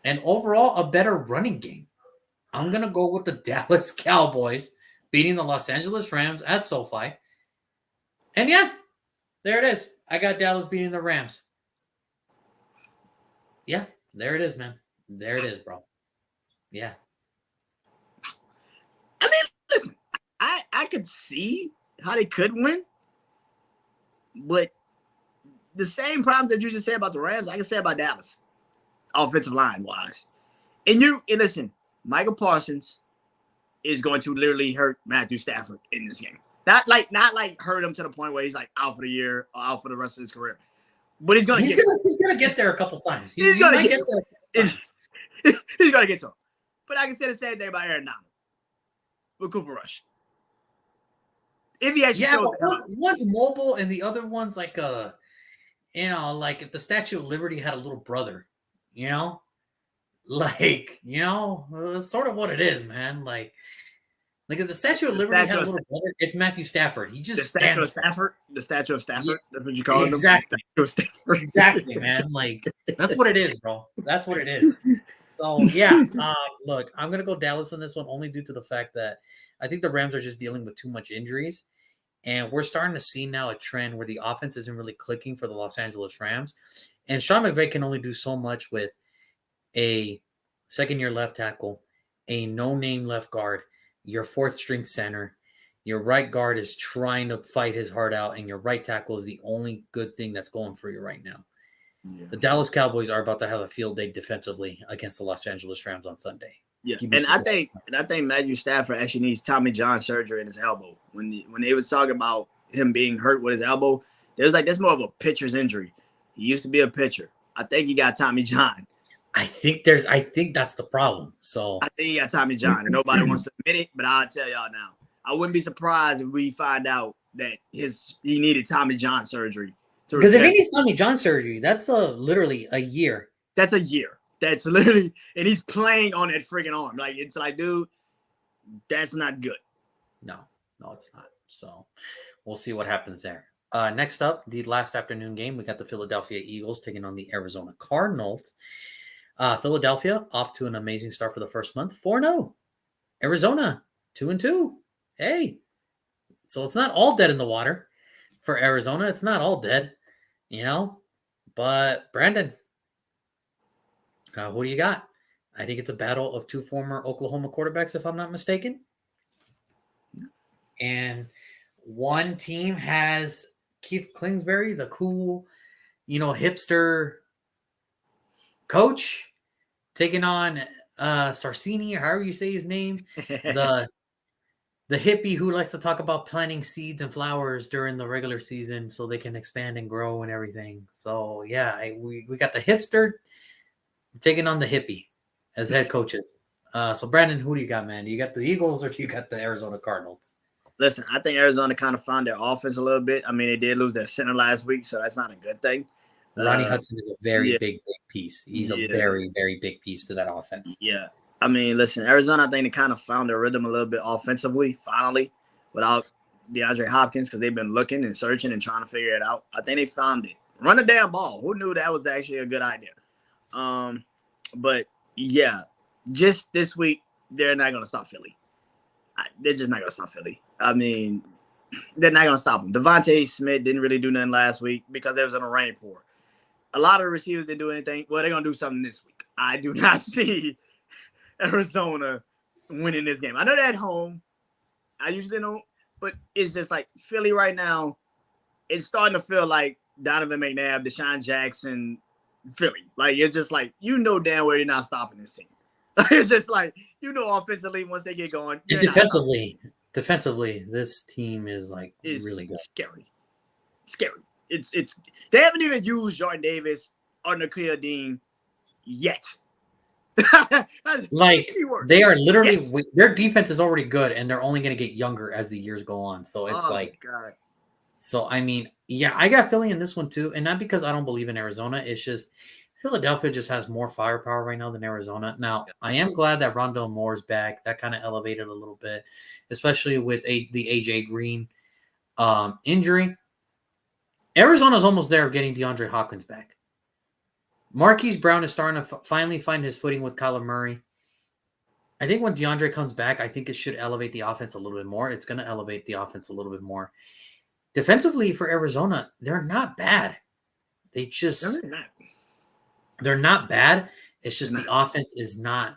and overall a better running game. I'm going to go with the Dallas Cowboys beating the Los Angeles Rams at SoFi. And yeah, there it is. I got Dallas beating the Rams. Yeah, there it is, man. There it is, bro. Yeah.
I mean, listen, I could see how they could win, but the same problems that you just said about the Rams, I can say about Dallas, offensive line wise. And listen, Michael Parsons is going to literally hurt Matthew Stafford in this game. Not like hurt him to the point where he's like out for the year or out for the rest of his career. But he's gonna
get there a couple times. He's gonna get there.
He's gonna get to him. But I can say the same thing about Aaron Donald with Cooper Rush. If he actually
but one's mobile and the other one's like like if the Statue of Liberty had a little brother, that's sort of what it is, man. Like if the Statue of Liberty had a little brother, it's Matthew Stafford. He just
the Statue of Stafford. The Statue of Stafford. That's what you call him.
Exactly, man. Like that's what it is, bro. That's what it is. So yeah, look, I'm gonna go Dallas on this one only due to the fact that I think the Rams are just dealing with too much injuries, and we're starting to see now a trend where the offense isn't really clicking for the Los Angeles Rams, and Sean McVay can only do so much with a second-year left tackle, a no-name left guard, your fourth-string center. Your right guard is trying to fight his heart out, and your right tackle is the only good thing that's going for you right now. Yeah. The Dallas Cowboys are about to have a field day defensively against the Los Angeles Rams on Sunday.
Yeah, and I think Matthew Stafford actually needs Tommy John surgery in his elbow. When they was talking about him being hurt with his elbow, there was like that's more of a pitcher's injury. He used to be a pitcher. I think he got Tommy John.
I think that's the problem. So
I think he got Tommy John, and nobody wants to admit it. But I'll tell y'all now, I wouldn't be surprised if we find out that he needed Tommy John surgery.
Because if he needs Tommy John surgery, that's literally a year.
That's a year. That's literally, and he's playing on that freaking arm. Like it's like, dude, that's not good.
No, it's not. So we'll see what happens there. Next up, the last afternoon game, we got the Philadelphia Eagles taking on the Arizona Cardinals. Philadelphia off to an amazing start for the first month, 4-0. Arizona 2-2. Hey, so it's not all dead in the water for Arizona. It's not all dead, But Brandon, who do you got? I think it's a battle of two former Oklahoma quarterbacks, if I'm not mistaken. And one team has Keith Kingsbury, the cool, hipster coach, taking on Sarcini, or however you say his name, the hippie who likes to talk about planting seeds and flowers during the regular season so they can expand and grow and everything. So yeah, we got the hipster taking on the hippie as head coaches. So Brandon, who do you got, man? Do you got the Eagles or do you got the Arizona Cardinals?
Listen, I think Arizona kind of found their offense a little bit. I mean, they did lose their center last week, so that's not a good thing.
Rodney Hudson is a very big piece. He's a very, very big piece to that offense.
Yeah. I mean, listen, Arizona, I think they kind of found their rhythm a little bit offensively, finally, without DeAndre Hopkins, because they've been looking and searching and trying to figure it out. I think they found it. Run the damn ball. Who knew that was actually a good idea? But, yeah, just this week, they're not going to stop Philly. They're just not going to stop Philly. I mean, they're not going to stop them. Devontae Smith didn't really do nothing last week because there was in a rain pour. A lot of the receivers didn't do anything. Well, they're going to do something this week. I do not see Arizona winning this game. I know they're at home. I usually don't. But it's just like Philly right now, it's starting to feel like Donovan McNabb, Deshaun Jackson, Philly. Like, it's just like, damn well you're not stopping this team. It's just like, offensively, once they get going.
And defensively, this team is like really good.
Scary. It's they haven't even used Jordan Davis or Nakia Dean yet.
Like they are literally their defense is already good and they're only going to get younger as the years go on. So it's
God.
So I mean, yeah, I got Philly in this one too, and not because I don't believe in Arizona. It's just Philadelphia just has more firepower right now than Arizona. Now, I am glad that Rondale Moore's back. That kind of elevated a little bit, especially with the AJ Green injury. Arizona's almost there of getting DeAndre Hopkins back. Marquise Brown is starting to finally find his footing with Kyler Murray. I think when DeAndre comes back, I think it should elevate the offense a little bit more. It's going to elevate the offense a little bit more. Defensively for Arizona, they're not bad. They're not bad. It's just the offense is not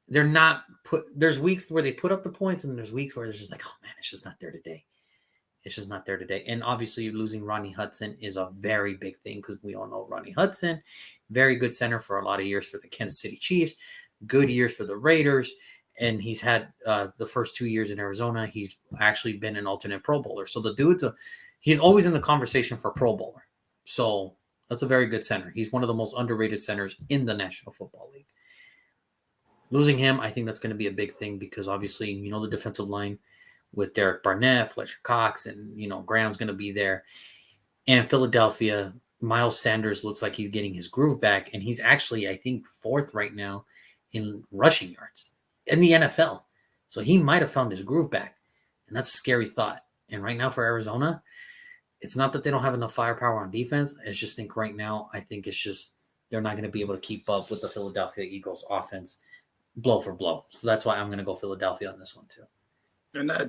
they're not there's weeks where they put up the points and there's weeks where it's just like, oh man, it's just not there today. It's just not there today. And obviously losing Rodney Hudson is a very big thing because we all know Rodney Hudson, very good center for a lot of years for the Kansas City Chiefs, good years for the Raiders. And he's had the first 2 years in Arizona. He's actually been an alternate Pro Bowler. So the dude's he's always in the conversation for Pro Bowler. So that's a very good center. He's one of the most underrated centers in the National Football League. Losing him, I think that's going to be a big thing because obviously, the defensive line with Derek Barnett, Fletcher Cox, and, Graham's going to be there. And Philadelphia, Miles Sanders looks like he's getting his groove back. And he's actually, I think, 4th right now in rushing yards in the NFL. So he might have found his groove back. And that's a scary thought. And right now for Arizona, it's not that they don't have enough firepower on defense. I just think right now, I think it's just they're not going to be able to keep up with the Philadelphia Eagles offense blow for blow. So that's why I'm going to go Philadelphia on this one too.
Another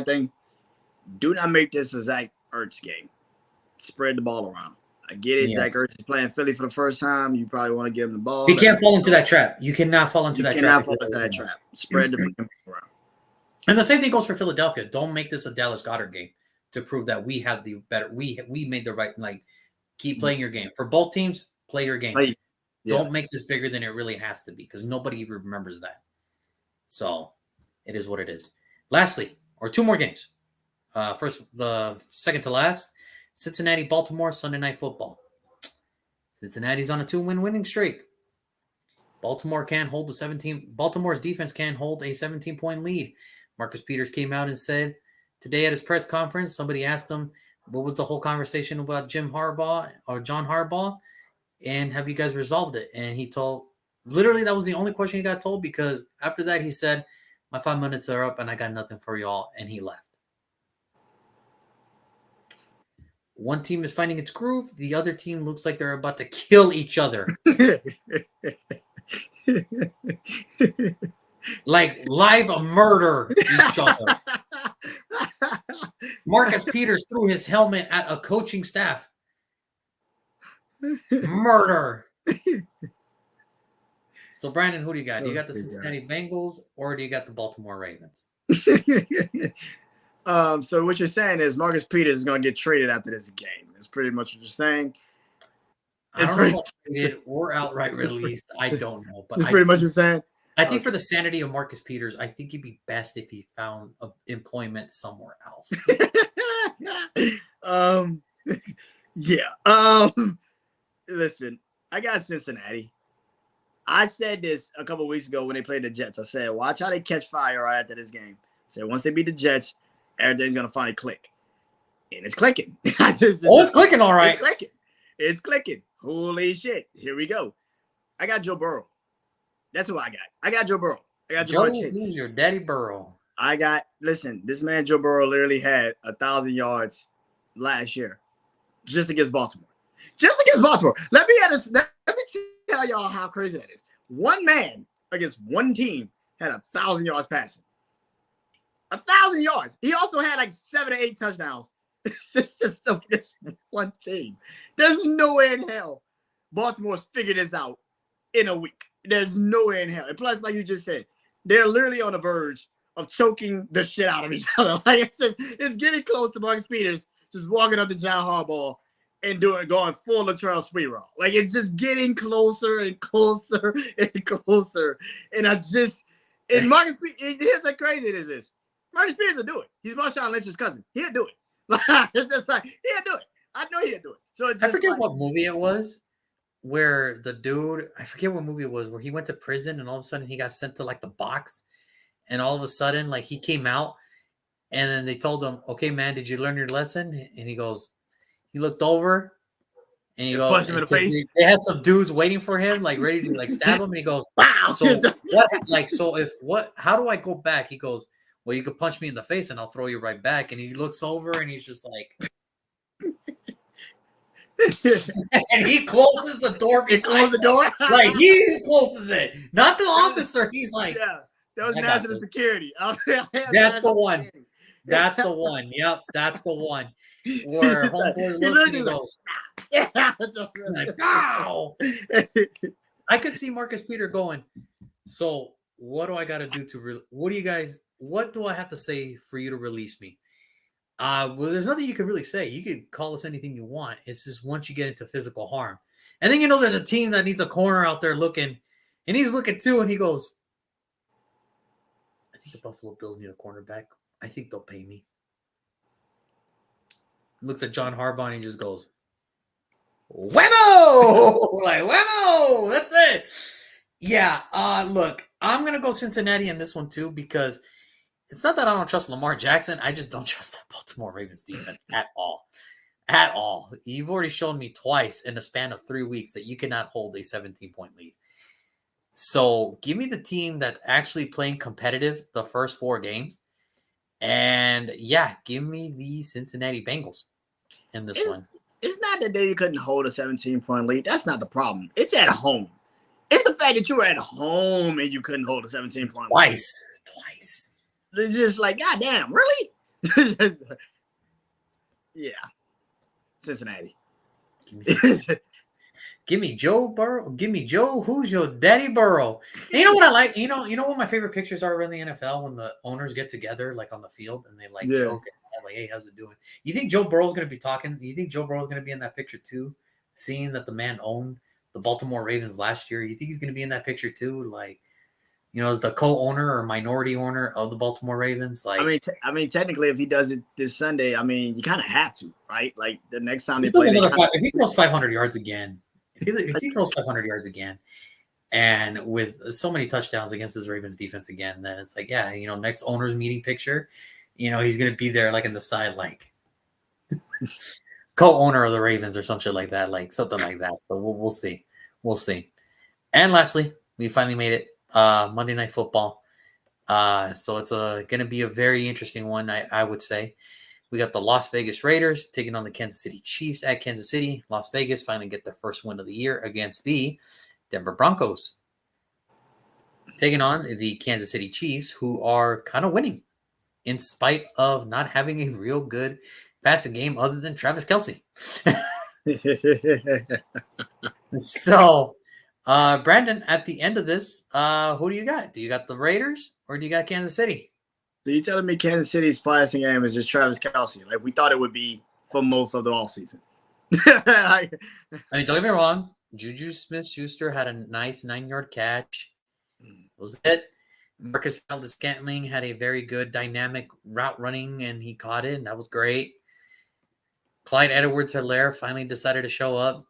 thing, do not make this a Zach Ertz game. Spread the ball around. I get it. Yeah. Zach Ertz is playing Philly for the first time. You probably want to give him the ball.
He can't fall into that trap. You cannot fall into that trap.
You cannot fall into that trap. Spread the ball around.
And the same thing goes for Philadelphia. Don't make this a Dallas Goedert game to prove that we have the better. We made the right. Keep playing your game. For both teams, play your game. Don't make this bigger than it really has to be because nobody even remembers that. So it is what it is. Lastly, or 2 more games. First, the second to last, Cincinnati, Baltimore, Sunday Night Football. Cincinnati's on a 2-win winning streak. Baltimore's defense can't hold a 17-point lead. Marcus Peters came out and said today at his press conference, somebody asked him, what was the whole conversation about John Harbaugh? And have you guys resolved it? And he told, literally, that was the only question he got told because after that, he said, my 5 minutes are up and I got nothing for y'all. And he left. One team is finding its groove. The other team looks like they're about to kill each other. Like live murder each other. Marcus Peters threw his helmet at a coaching staff. Murder. So, Brandon, who do you got? Do you got the Cincinnati Bengals or do you got the Baltimore Ravens?
So what you're saying is Marcus Peters is going to get traded after this game. That's pretty much what you're saying.
I don't know about traded or outright released. I don't know. But
that's pretty much what you're saying.
I think for the sanity of Marcus Peters, I think it'd be best if he found employment somewhere else.
Listen, I got Cincinnati. I said this a couple of weeks ago when they played the Jets. I said, watch how they catch fire right after this game. I said, once they beat the Jets, everything's going to finally click. And it's clicking.
It's clicking all right.
It's clicking. Holy shit. Here we go. I got Joe Burrow. That's who I got. I got Joe Burrow. I got Joe Chase.
Who's your daddy Burrow?
Listen, this man Joe Burrow literally had 1,000 yards last year just against Baltimore. Let me tell y'all how crazy that is. One man against one team had 1,000 yards passing. 1,000 yards. He also had like 7 or 8 touchdowns. It's just against one team. There's no way in hell Baltimore's figured this out in a week. There's no way in hell. And plus, like you just said, they're literally on the verge of choking the shit out of each other. Like it's getting close to Marcus Peters just walking up to John Harbaugh and going full Latrell Sprewell. Like it's just getting closer and closer and closer. And Marcus Peters, here's how crazy it is. Marcus Peters will do it. He's Marshawn Lynch's cousin. He'll do it. It's just like he'll do it. I know he'll do it. So
I forget what movie it was where the dude, I forget what movie it was, where he went to prison and all of a sudden he got sent to like the box. And all of a sudden, like he came out and then they told him, okay, man, did you learn your lesson? And he goes, he looked over and he goes,
punched him in the face.
They had some dudes waiting for him, like ready to like stab him. And he goes, wow. How do I go back? He goes, well, you could punch me in the face and I'll throw you right back. And he looks over and he's just like, and he closes the door.
He closed the door.
Like he closes it, not the officer. He's like,
yeah, that was national security.
That's the one. That's the one. Yep, that's the one. Where homeboy looks and he goes, like, wow. I could see Marcus Peters going, So what do I got to do to? What do you guys? What do I have to say for you to release me? Well, there's nothing you can really say. You can call us anything you want. It's just once you get into physical harm, and then there's a team that needs a corner out there looking, and he's looking too, and he goes, "I think the Buffalo Bills need a cornerback. I think they'll pay me." Looks at John Harbaugh and he just goes, "Whammo!" Like whammo. That's it. Yeah. Look, I'm gonna go Cincinnati in this one too because it's not that I don't trust Lamar Jackson. I just don't trust that Baltimore Ravens defense at all. At all. You've already shown me twice in the span of 3 weeks that you cannot hold a 17-point lead. So give me the team that's actually playing competitive the first 4 games. And yeah, give me the Cincinnati Bengals in this one.
It's not that they couldn't hold a 17-point lead. That's not the problem. It's at home. It's the fact that you were at home and you couldn't hold a 17-point lead.
Twice.
It's just like, God damn, really? Yeah. Cincinnati.
Give me Joe Burrow. Give me Joe. Who's your daddy Burrow? And you know what I like? You know what my favorite pictures are in the NFL when the owners get together, like on the field, and they joke and like, "Hey, how's it doing?" You think Joe Burrow's going to be talking? You think Joe Burrow's going to be in that picture too? Seeing that the man owned the Baltimore Ravens last year, you think he's going to be in that picture too? Like, as the co-owner or minority owner of the Baltimore Ravens. Like,
I mean, technically, if he does it this Sunday, I mean, you kind of have to, right? Like the next time they play,
if he throws 500 yards again. If he throws 500 yards again, and with so many touchdowns against this Ravens defense again, then it's like, yeah, next owners meeting picture, he's going to be there like in the side, like co-owner of the Ravens or some shit like that, like something like that. But we'll see. We'll see. And lastly, we finally made it. Monday Night Football. So it's going to be a very interesting one, I would say. We got the Las Vegas Raiders taking on the Kansas City Chiefs at Kansas City. Las Vegas finally get their first win of the year against the Denver Broncos. Taking on the Kansas City Chiefs, who are kind of winning in spite of not having a real good passing game other than Travis Kelce. So, Brandon, at the end of this, who do you got? Do you got the Raiders or do you got Kansas City?
So you telling me Kansas City's passing game is just Travis Kelce, like we thought it would be for most of the offseason?
I mean, don't get me wrong. Juju Smith-Schuster had a nice 9-yard catch. That was it. Marcus Valdes-Scantling had a very good dynamic route running, and he caught it, and that was great. Clyde Edwards-Helaire finally decided to show up.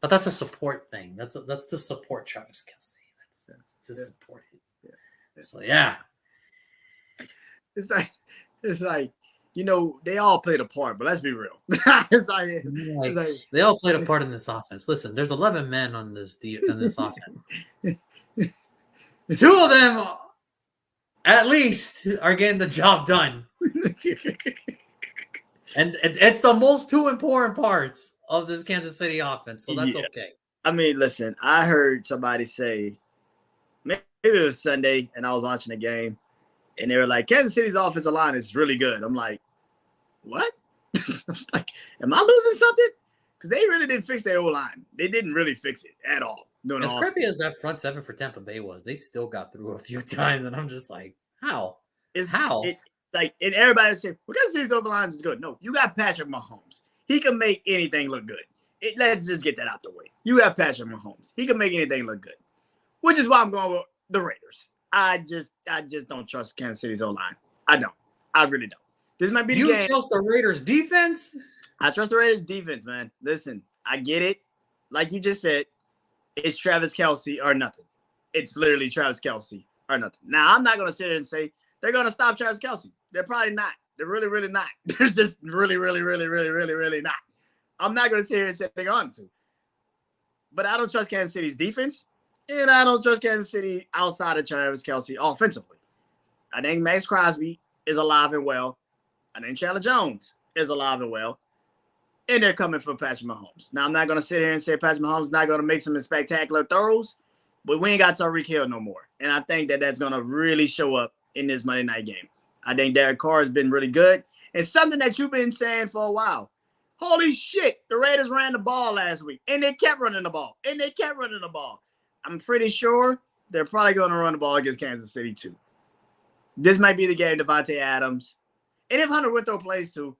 But that's a support thing. That's to support Travis Kelce. That's to support him. Yeah. So, yeah.
It's like, they all played a part, but let's be real. it's like
they all played a part in this offense. Listen, there's 11 men on this offense. 2 of them, at least, are getting the job done. And it's the most 2 important parts of this Kansas City offense, so that's okay.
I mean, listen, I heard somebody say, maybe it was Sunday, and I was watching the game, and they were like, Kansas City's offensive line is really good. I'm like, what? I was like, am I losing something? Because they really didn't fix their O-line. They didn't really fix it at all.
As crappy as that front 7 for Tampa Bay was, they still got through a few times, and I'm just like, how? How?
And everybody said, well, Kansas City's O-line is good. No, you got Patrick Mahomes. He can make anything look good. Let's just get that out the way. You got Patrick Mahomes. He can make anything look good, which is why I'm going with the Raiders. I just don't trust Kansas City's O-line. I don't. I really don't. This might be the game.
You trust the Raiders defense?
I trust the Raiders defense, man. Listen, I get it. Like you just said, it's Travis Kelce or nothing. It's literally Travis Kelce or nothing. Now, I'm not going to sit here and say they're going to stop Travis Kelce. They're probably not. They're really, really not. They're just really, really, really, really, really, really not. I'm not going to sit here and say they're going to. But I don't trust Kansas City's defense, and I don't trust Kansas City outside of Travis Kelce offensively. I think Max Crosby is alive and well. I think Chandler Jones is alive and well. And they're coming for Patrick Mahomes. Now, I'm not going to sit here and say Patrick Mahomes is not going to make some spectacular throws, but we ain't got Tyreek Hill no more. And I think that's going to really show up in this Monday night game. I think Derek Carr has been really good. And something that you've been saying for a while. Holy shit, the Raiders ran the ball last week, and they kept running the ball, I'm pretty sure they're probably going to run the ball against Kansas City too. This might be the game Devontae Adams. And if Hunter Winthrow plays too,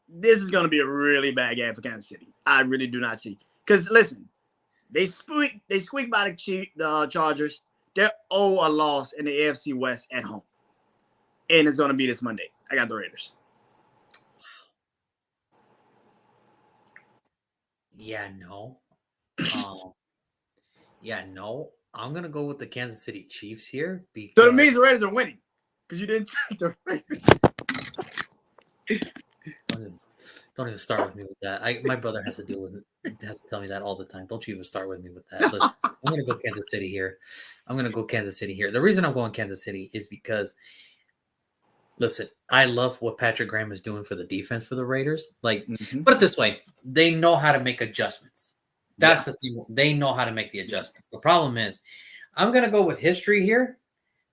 this is going to be a really bad game for Kansas City. I really do not see. Because, listen, they squeaked by the Chargers. They're 0 a loss in the AFC West at home. And it's going to be this Monday. I got the Raiders.
Yeah, no. I'm going to go with the Kansas City Chiefs here. Because...
So it means the Raiders are winning. Because you didn't take the Raiders.
Don't even start with me with that. My brother has to deal with it. Has to tell me that all the time. Don't you even start with me with that. Listen, I'm going to go Kansas City here. The reason I'm going Kansas City is because, listen, I love what Patrick Graham is doing for the defense for the Raiders. Like, put it this way, they know how to make adjustments. That's the thing. They know how to make the adjustments. The problem is, I'm going to go with history here.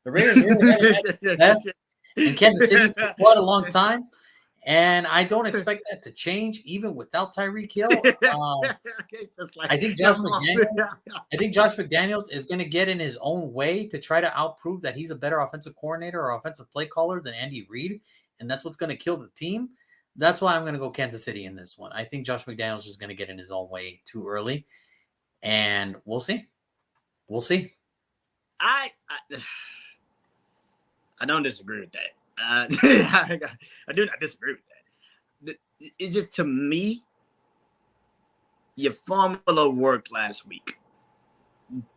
The Raiders really haven't had the best in Kansas City for quite a long time. And I don't expect that to change even without Tyreek Hill. I think Josh McDaniels is going to get in his own way to try to outprove that he's a better offensive coordinator or offensive play caller than Andy Reid, and that's what's going to kill the team. That's why I'm going to go Kansas City in this one. I think Josh McDaniels is going to get in his own way too early, and we'll see.
I don't disagree with that. I do not disagree with that. It's just, to me, your formula worked last week.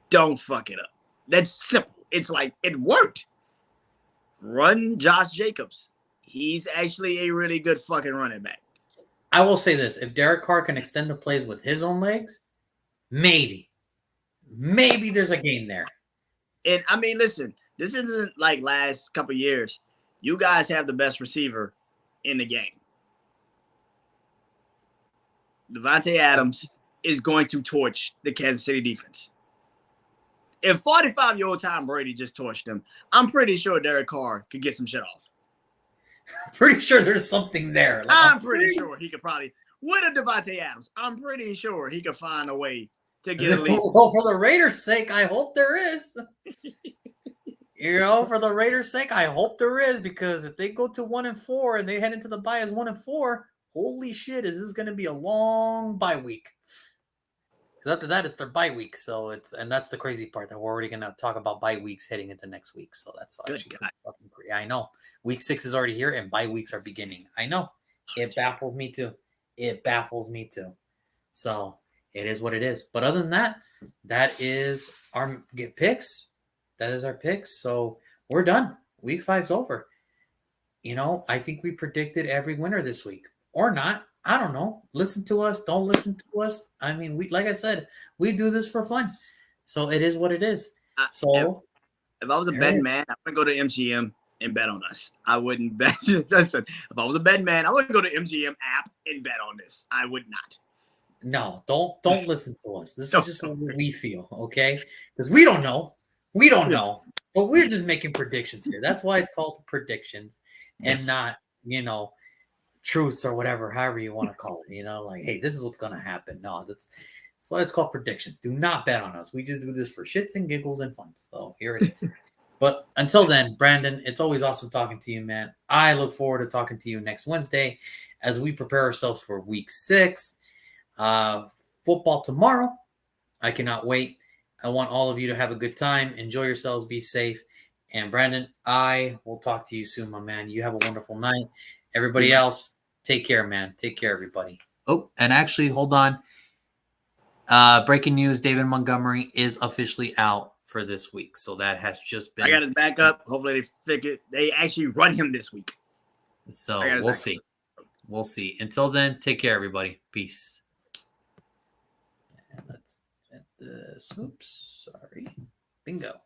Don't fuck it up. That's simple. It's like, it worked. Run Josh Jacobs. He's actually a really good fucking running back.
I will say this. If Derek Carr can extend the plays with his own legs, maybe there's a game there.
And, I mean, listen, this isn't like last couple years. You guys have the best receiver in the game. Devontae Adams is going to torch the Kansas City defense. If 45-year-old Tom Brady just torched them, I'm pretty sure Derek Carr could get some shit off.
Pretty sure there's something there.
Like, I'm pretty sure he could probably, with a Devontae Adams, I'm pretty sure he could find a way to get a lead.
Well, for the Raiders' sake, I hope there is. For the Raiders' sake, I hope there is, because if they go to 1-4 and they head into the bye as 1-4, holy shit, is this going to be a long bye week? Because after that, it's their bye week. And that's the crazy part, that we're already going to talk about bye weeks heading into next week. So that's actually fucking crazy. I know. Week 6 is already here and bye weeks are beginning. I know. It baffles me too. So it is what it is. But other than that, that is our picks. That is our picks. So we're done. Week 5's over. I think we predicted every winner this week. Or not. I don't know. Listen to us. Don't listen to us. I mean, like I said, we do this for fun. So it is what it is. So
if I was a betting man, I would go to MGM and bet on us. I wouldn't bet. Listen, if I was a betting man, I wouldn't go to MGM app and bet on this. I would not.
No, don't listen to us. This is just what we feel, okay? Because we don't know. But we're just making predictions here. That's why it's called predictions and not, truths or whatever, however you want to call it. Like, hey, this is what's going to happen. No, that's why it's called predictions. Do not bet on us. We just do this for shits and giggles and fun. So here it is. But until then, Brandon, it's always awesome talking to you, man. I look forward to talking to you next Wednesday as we prepare ourselves for week 6. Football tomorrow. I cannot wait. I want all of you to have a good time. Enjoy yourselves. Be safe. And Brandon, I will talk to you soon, my man. You have a wonderful night. Everybody else, take care, man. Take care, everybody. Oh, and actually, hold on. Breaking news, David Montgomery is officially out for this week. So that has just been.
I got his backup. Hopefully they actually run him this week.
So we'll see. We'll see. Until then, take care, everybody. Peace. And let's get this. Oops, sorry. Bingo.